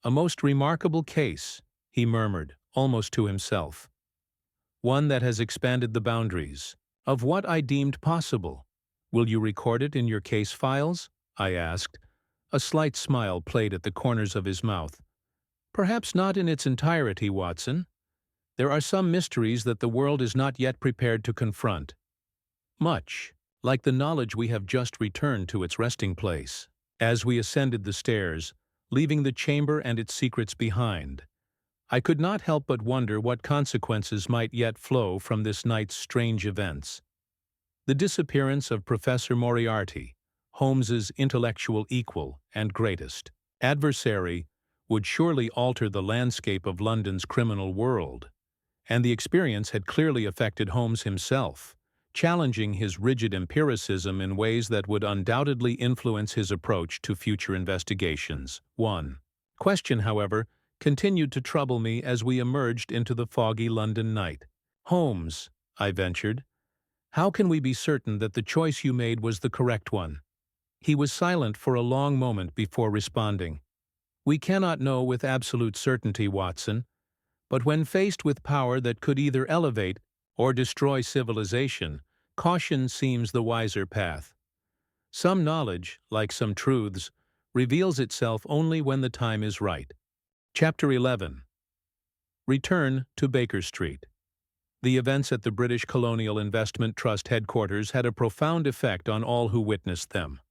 "A most remarkable case," he murmured, almost to himself. "One that has expanded the boundaries of what I deemed possible. Will you record it in your case files?" I asked. A slight smile played at the corners of his mouth. "Perhaps not in its entirety, Watson. There are some mysteries that the world is not yet prepared to confront. Much like the knowledge we have just returned to its resting place." As we ascended the stairs, leaving the chamber and its secrets behind, I could not help but wonder what consequences might yet flow from this night's strange events. The disappearance of Professor Moriarty, Holmes's intellectual equal and greatest adversary, would surely alter the landscape of London's criminal world, and the experience had clearly affected Holmes himself, challenging his rigid empiricism in ways that would undoubtedly influence his approach to future investigations. One question, however, continued to trouble me as we emerged into the foggy London night. "Holmes," I ventured, "how can we be certain that the choice you made was the correct one?" He was silent for a long moment before responding. "We cannot know with absolute certainty, Watson, but when faced with power that could either elevate or destroy civilization, caution seems the wiser path. Some knowledge, like some truths, reveals itself only when the time is right." Chapter 11. Return to Baker Street. The events at the British Colonial Investment Trust headquarters had a profound effect on all who witnessed them.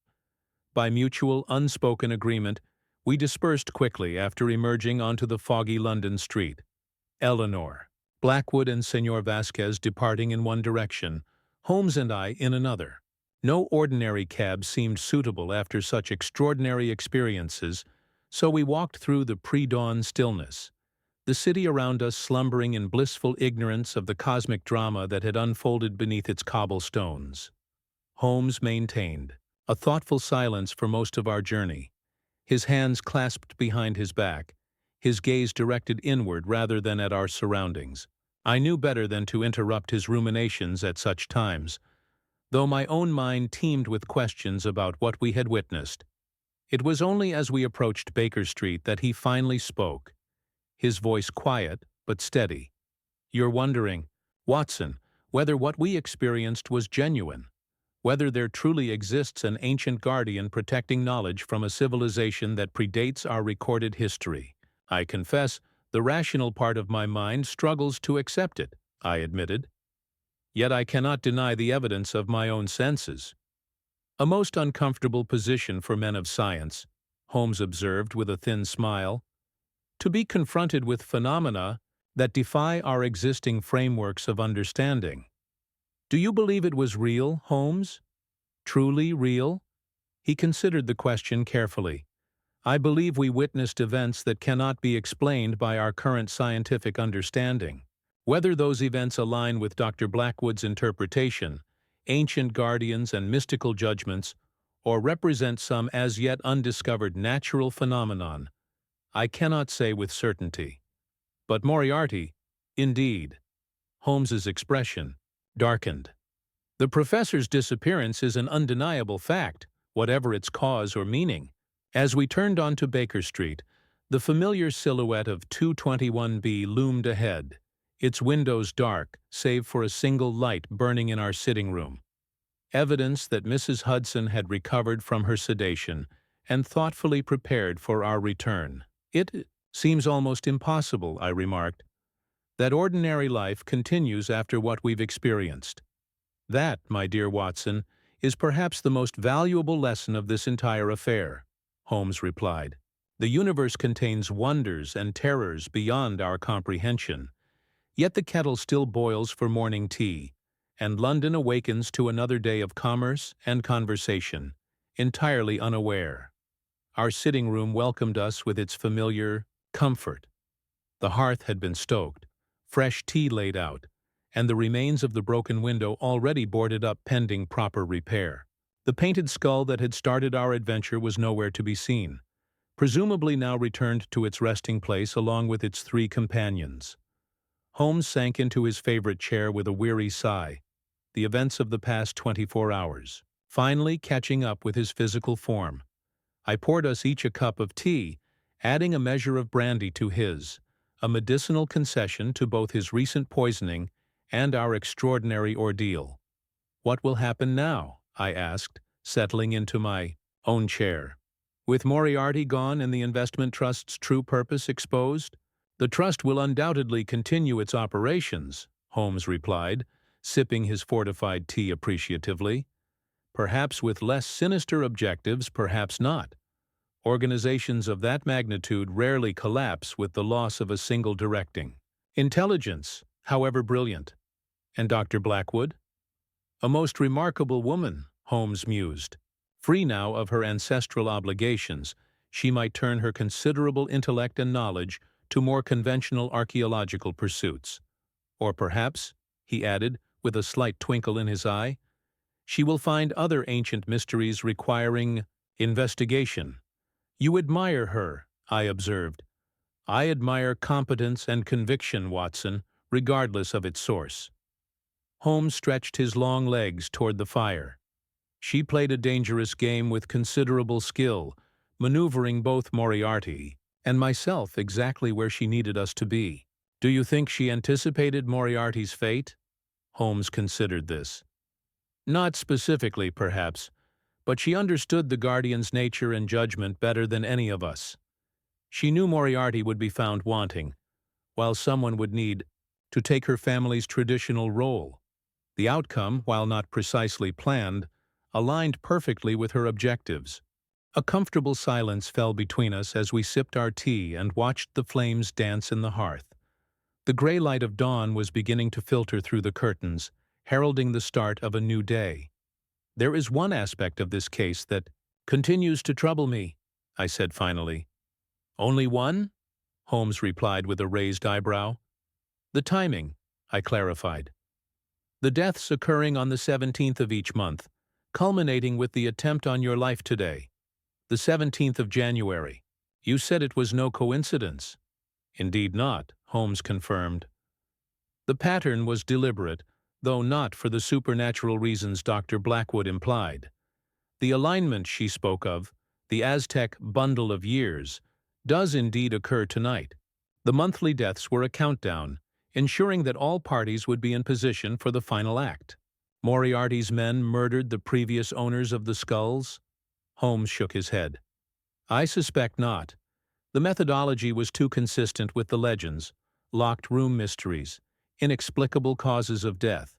By mutual, unspoken agreement, we dispersed quickly after emerging onto the foggy London street. Eleanor, Blackwood and Senor Vasquez departing in one direction, Holmes and I in another. No ordinary cab seemed suitable after such extraordinary experiences, so we walked through the pre-dawn stillness, the city around us slumbering in blissful ignorance of the cosmic drama that had unfolded beneath its cobblestones. Holmes maintained a thoughtful silence for most of our journey, his hands clasped behind his back, his gaze directed inward rather than at our surroundings. I knew better than to interrupt his ruminations at such times, though my own mind teemed with questions about what we had witnessed. It was only as we approached Baker Street that he finally spoke, his voice quiet but steady. "You're wondering, Watson, whether what we experienced was genuine, whether there truly exists an ancient guardian protecting knowledge from a civilization that predates our recorded history. I confess, the rational part of my mind struggles to accept it," I admitted. "Yet I cannot deny the evidence of my own senses." A most uncomfortable position for men of science, Holmes observed with a thin smile. To be confronted with phenomena that defy our existing frameworks of understanding. Do you believe it was real, Holmes? Truly real? He considered the question carefully. I believe we witnessed events that cannot be explained by our current scientific understanding. Whether those events align with Dr. Blackwood's interpretation, ancient guardians and mystical judgments, or represent some as yet undiscovered natural phenomenon, I cannot say with certainty. But Moriarty, indeed. Holmes's expression darkened. The professor's disappearance is an undeniable fact, whatever its cause or meaning. As we turned onto Baker Street, the familiar silhouette of 221B loomed ahead, its windows dark save for a single light burning in our sitting room. Evidence that Mrs. Hudson had recovered from her sedation and thoughtfully prepared for our return. It seems almost impossible, I remarked, that ordinary life continues after what we've experienced. That, my dear Watson, is perhaps the most valuable lesson of this entire affair, Holmes replied. The universe contains wonders and terrors beyond our comprehension. Yet the kettle still boils for morning tea, and London awakens to another day of commerce and conversation, entirely unaware. Our sitting room welcomed us with its familiar comfort. The hearth had been stoked, fresh tea laid out, and the remains of the broken window already boarded up pending proper repair. The painted skull that had started our adventure was nowhere to be seen, presumably now returned to its resting place along with its three companions. Holmes sank into his favorite chair with a weary sigh, the events of the past 24 hours, finally catching up with his physical form. I poured us each a cup of tea, adding a measure of brandy to his, a medicinal concession to both his recent poisoning and our extraordinary ordeal. What will happen now? I asked, settling into my own chair. With Moriarty gone and the investment trust's true purpose exposed, the trust will undoubtedly continue its operations, Holmes replied, sipping his fortified tea appreciatively. Perhaps with less sinister objectives, perhaps not. Organizations of that magnitude rarely collapse with the loss of a single directing intelligence, however brilliant. And Dr. Blackwood? A most remarkable woman, Holmes mused. Free now of her ancestral obligations, she might turn her considerable intellect and knowledge to more conventional archaeological pursuits. Or perhaps, he added, with a slight twinkle in his eye, she will find other ancient mysteries requiring investigation. You admire her, I observed. I admire competence and conviction, Watson, regardless of its source. Holmes stretched his long legs toward the fire. She played a dangerous game with considerable skill, maneuvering both Moriarty and myself exactly where she needed us to be. Do you think she anticipated Moriarty's fate? Holmes considered this. Not specifically, perhaps, but she understood the Guardian's nature and judgment better than any of us. She knew Moriarty would be found wanting, while someone would need to take her family's traditional role. The outcome, while not precisely planned, aligned perfectly with her objectives. A comfortable silence fell between us as we sipped our tea and watched the flames dance in the hearth. The gray light of dawn was beginning to filter through the curtains, heralding the start of a new day. There is one aspect of this case that continues to trouble me, I said finally. Only one? Holmes replied with a raised eyebrow. The timing, I clarified. The deaths occurring on the 17th of each month, culminating with the attempt on your life today, the 17th of January. You said it was no coincidence. Indeed not, Holmes confirmed. The pattern was deliberate, though not for the supernatural reasons Dr. Blackwood implied. The alignment she spoke of, the Aztec bundle of years, does indeed occur tonight. The monthly deaths were a countdown, ensuring that all parties would be in position for the final act. Moriarty's men murdered the previous owners of the skulls? Holmes shook his head. I suspect not. The methodology was too consistent with the legends, locked room mysteries, inexplicable causes of death.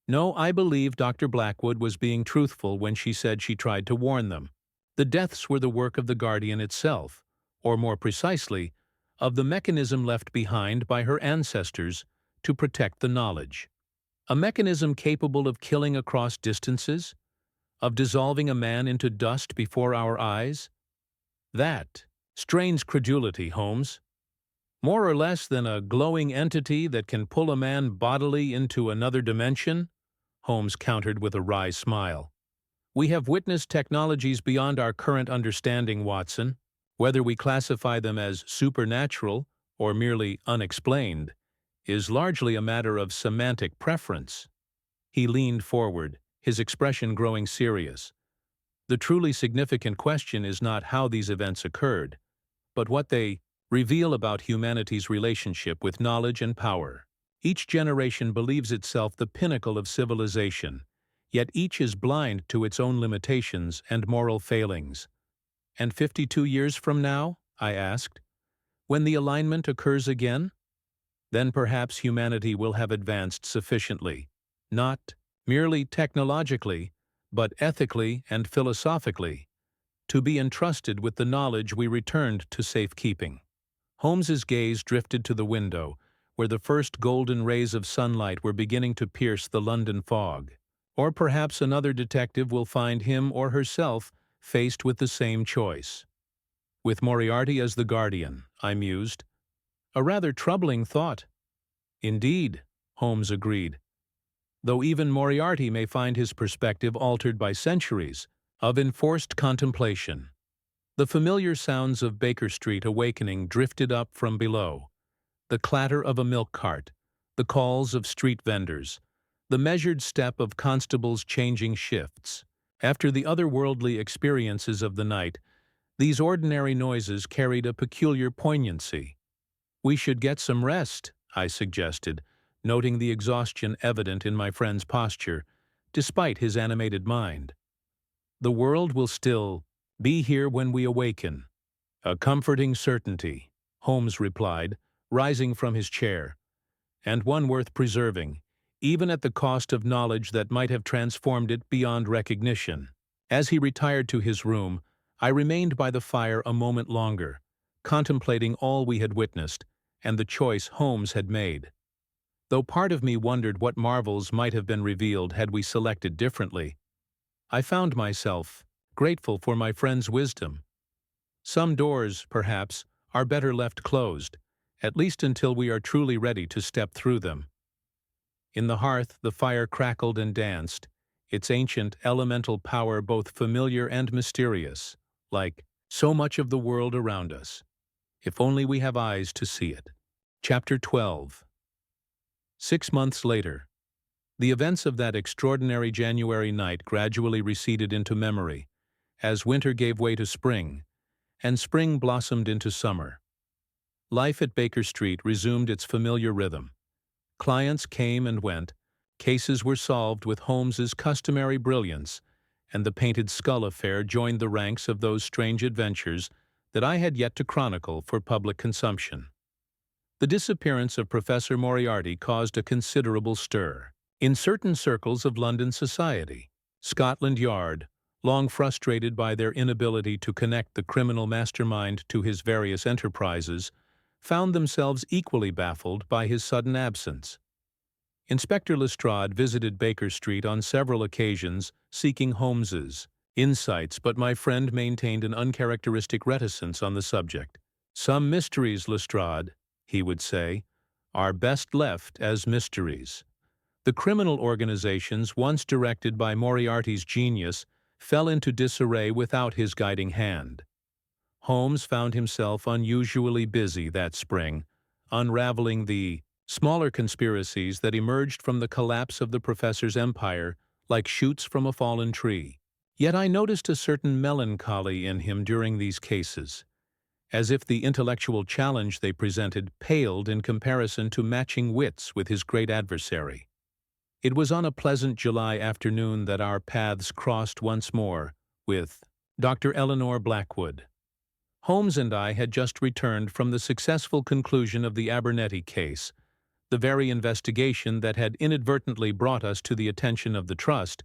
No, I believe Dr. Blackwood was being truthful when she said she tried to warn them. The deaths were the work of the guardian itself, or more precisely, of the mechanism left behind by her ancestors to protect the knowledge. A mechanism capable of killing across distances, of dissolving a man into dust before our eyes? That strains credulity, Holmes. More or less than a glowing entity that can pull a man bodily into another dimension? Holmes countered with a wry smile. We have witnessed technologies beyond our current understanding, Watson. Whether we classify them as supernatural or merely unexplained is largely a matter of semantic preference. He leaned forward, his expression growing serious. The truly significant question is not how these events occurred, but what they reveal about humanity's relationship with knowledge and power. Each generation believes itself the pinnacle of civilization, yet each is blind to its own limitations and moral failings. And 52 years from now, I asked, when the alignment occurs again? Then perhaps humanity will have advanced sufficiently, not merely technologically, but ethically and philosophically, to be entrusted with the knowledge we returned to safekeeping. Holmes's gaze drifted to the window, where the first golden rays of sunlight were beginning to pierce the London fog. Or perhaps another detective will find him or herself faced with the same choice. With Moriarty as the guardian, I mused. A rather troubling thought. Indeed, Holmes agreed, though even Moriarty may find his perspective altered by centuries of enforced contemplation. The familiar sounds of Baker Street awakening drifted up from below. The clatter of a milk cart, the calls of street vendors, the measured step of constables changing shifts. After the otherworldly experiences of the night, these ordinary noises carried a peculiar poignancy. We should get some rest, I suggested, noting the exhaustion evident in my friend's posture, despite his animated mind. The world will still be here when we awaken. A comforting certainty, Holmes replied, rising from his chair, and one worth preserving, even at the cost of knowledge that might have transformed it beyond recognition. As he retired to his room, I remained by the fire a moment longer, contemplating all we had witnessed and the choice Holmes had made. Though part of me wondered what marvels might have been revealed had we selected differently, I found myself grateful for my friend's wisdom. Some doors, perhaps, are better left closed, at least until we are truly ready to step through them. In the hearth, the fire crackled and danced, its ancient elemental power both familiar and mysterious, like so much of the world around us, if only we have eyes to see it. Chapter 12. 6 months later. The events of that extraordinary January night gradually receded into memory, as winter gave way to spring, and spring blossomed into summer. Life at Baker Street resumed its familiar rhythm. Clients came and went, cases were solved with Holmes's customary brilliance, and the painted skull affair joined the ranks of those strange adventures that I had yet to chronicle for public consumption. The disappearance of Professor Moriarty caused a considerable stir. In certain circles of London society, Scotland Yard, long frustrated by their inability to connect the criminal mastermind to his various enterprises, found themselves equally baffled by his sudden absence. Inspector Lestrade visited Baker Street on several occasions seeking Holmes's insights, but my friend maintained an uncharacteristic reticence on the subject. Some mysteries, Lestrade, he would say, are best left as mysteries. The criminal organizations, once directed by Moriarty's genius, fell into disarray without his guiding hand. Holmes found himself unusually busy that spring, unraveling the smaller conspiracies that emerged from the collapse of the professor's empire like shoots from a fallen tree. Yet I noticed a certain melancholy in him during these cases, as if the intellectual challenge they presented paled in comparison to matching wits with his great adversary. It was on a pleasant July afternoon that our paths crossed once more with Dr. Eleanor Blackwood. Holmes and I had just returned from the successful conclusion of the Abernethy case, the very investigation that had inadvertently brought us to the attention of the Trust,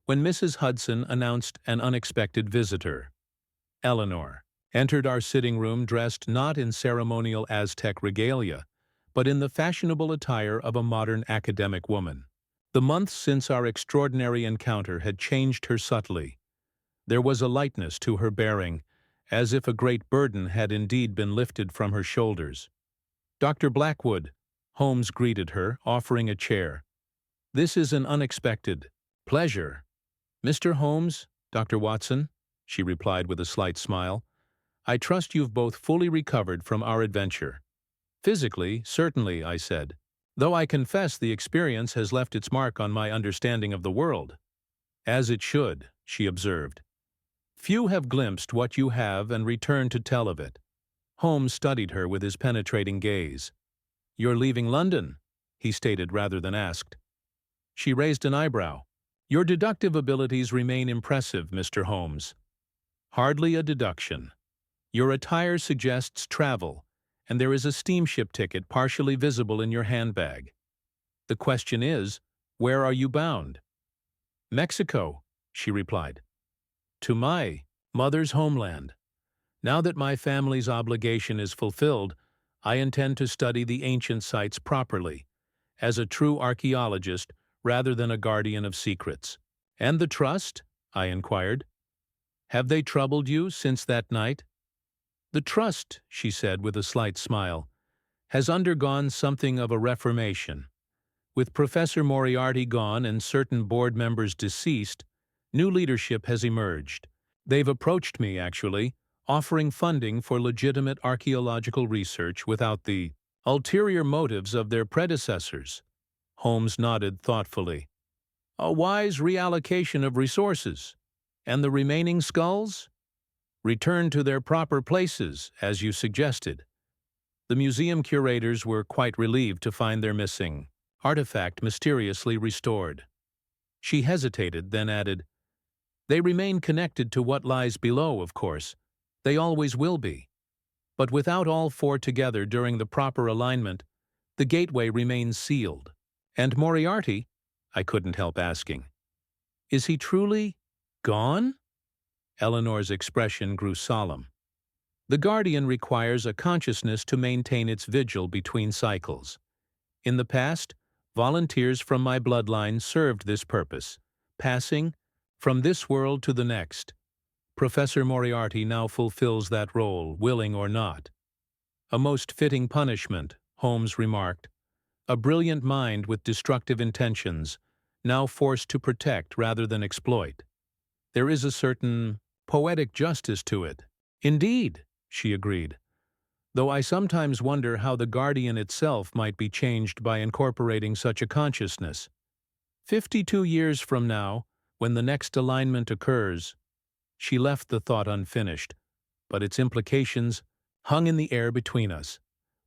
when Mrs. Hudson announced an unexpected visitor. Eleanor entered our sitting room dressed not in ceremonial Aztec regalia, but in the fashionable attire of a modern academic woman. The months since our extraordinary encounter had changed her subtly. There was a lightness to her bearing, as if a great burden had indeed been lifted from her shoulders. "Dr. Blackwood," Holmes greeted her, offering a chair. "This is an unexpected pleasure." "Mr. Holmes, Dr. Watson," she replied with a slight smile, "I trust you've both fully recovered from our adventure." "Physically, certainly," I said, "though I confess the experience has left its mark on my understanding of the world." "As it should," she observed. "Few have glimpsed what you have and returned to tell of it." Holmes studied her with his penetrating gaze. "You're leaving London," he stated rather than asked. She raised an eyebrow. "Your deductive abilities remain impressive, Mr. Holmes." "Hardly a deduction. Your attire suggests travel, and there is a steamship ticket partially visible in your handbag. The question is, where are you bound?" "Mexico," she replied. "To my mother's homeland. Now that my family's obligation is fulfilled, I intend to study the ancient sites properly, as a true archaeologist rather than a guardian of secrets." "And the trust?" I inquired. "Have they troubled you since that night?" "The trust," she said with a slight smile, "has undergone something of a reformation. With Professor Moriarty gone and certain board members deceased, new leadership has emerged. They've approached me, actually, offering funding for legitimate archaeological research without the ulterior motives of their predecessors." Holmes nodded thoughtfully. "A wise reallocation of resources. And the remaining skulls?" "Returned to their proper places, as you suggested." The museum curators were quite relieved to find their missing artifact mysteriously restored. She hesitated, then added, "They remain connected to what lies below, of course. They always will be. But without all four together during the proper alignment, the gateway remains sealed." "And Moriarty?" I couldn't help asking. "Is he truly gone?" Eleanor's expression grew solemn. "The guardian requires a consciousness to maintain its vigil between cycles. In the past, volunteers from my bloodline served this purpose, passing from this world to the next. Professor Moriarty now fulfills that role, willing or not." "A most fitting punishment," Holmes remarked. "A brilliant mind with destructive intentions, now forced to protect rather than exploit. There is a certain poetic justice to it." "Indeed," she agreed, "though I sometimes wonder how the guardian itself might be changed by incorporating such a consciousness. 52 years from now, when the next alignment occurs—" She left the thought unfinished, but its implications hung in the air between us.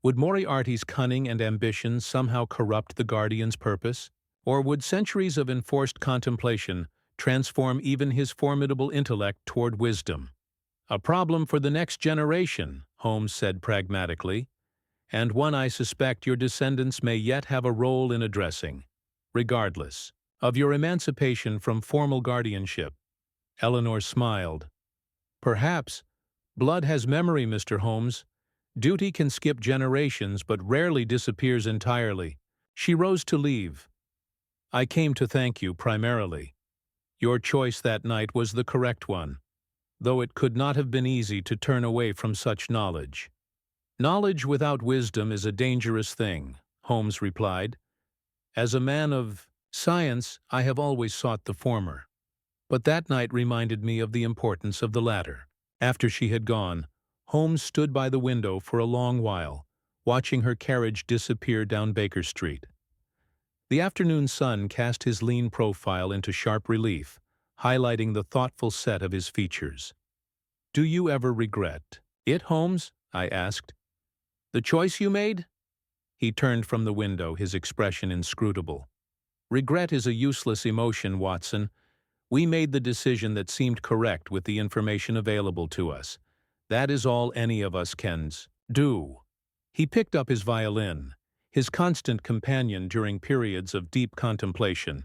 Would Moriarty's cunning and ambition somehow corrupt the guardian's purpose? Or would centuries of enforced contemplation transform even his formidable intellect toward wisdom? "A problem for the next generation," Holmes said pragmatically, "and one I suspect your descendants may yet have a role in addressing, regardless of your emancipation from formal guardianship." Eleanor smiled. "Perhaps. Blood has memory, Mr. Holmes. Duty can skip generations but rarely disappears entirely." She rose to leave. "I came to thank you primarily. Your choice that night was the correct one, though it could not have been easy to turn away from such knowledge." "Knowledge without wisdom is a dangerous thing," Holmes replied. "As a man of science, I have always sought the former. But that night reminded me of the importance of the latter." After she had gone, Holmes stood by the window for a long while, watching her carriage disappear down Baker Street. The afternoon sun cast his lean profile into sharp relief, highlighting the thoughtful set of his features. "Do you ever regret it, Holmes?" I asked. "The choice you made?" He turned from the window, his expression inscrutable. "Regret is a useless emotion, Watson. We made the decision that seemed correct with the information available to us. That is all any of us can do." He picked up his violin, his constant companion during periods of deep contemplation,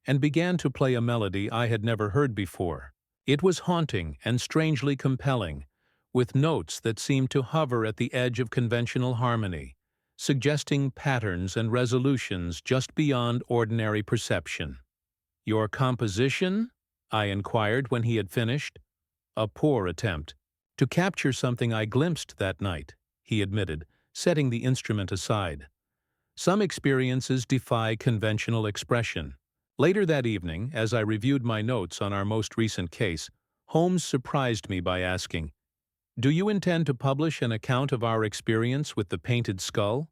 and began to play a melody I had never heard before. It was haunting and strangely compelling, with notes that seemed to hover at the edge of conventional harmony, suggesting patterns and resolutions just beyond ordinary perception. "Your composition?" I inquired when he had finished. "A poor attempt to capture something I glimpsed that night," he admitted, setting the instrument aside. "Some experiences defy conventional expression." Later that evening, as I reviewed my notes on our most recent case, Holmes surprised me by asking, "Do you intend to publish an account of our experience with the painted skull?"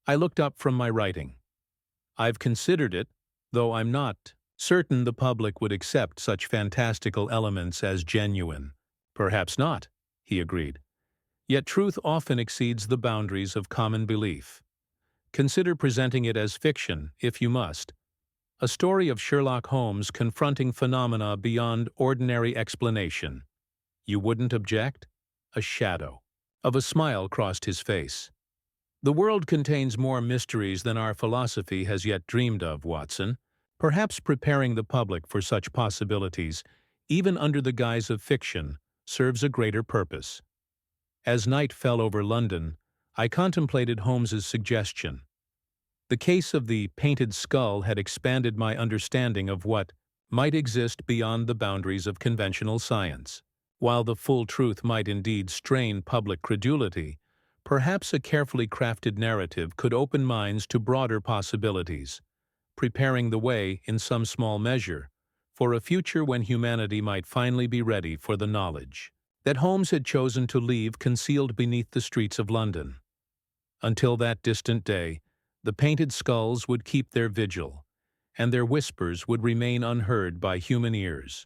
I looked up from my writing. "I've considered it, though I'm not certain the public would accept such fantastical elements as genuine." "Perhaps not," he agreed. "Yet truth often exceeds the boundaries of common belief. Consider presenting it as fiction, if you must. A story of Sherlock Holmes confronting phenomena beyond ordinary explanation. You wouldn't object?" A shadow of a smile crossed his face. "The world contains more mysteries than our philosophy has yet dreamed of, Watson. Perhaps preparing the public for such possibilities, even under the guise of fiction, serves a greater purpose." As night fell over London, I contemplated Holmes's suggestion. The case of the painted skull had expanded my understanding of what might exist beyond the boundaries of conventional science. While the full truth might indeed strain public credulity, perhaps a carefully crafted narrative could open minds to broader possibilities, preparing the way, in some small measure, for a future when humanity might finally be ready for the knowledge that Holmes had chosen to leave concealed beneath the streets of London. Until that distant day, the painted skulls would keep their vigil, and their whispers would remain unheard by human ears.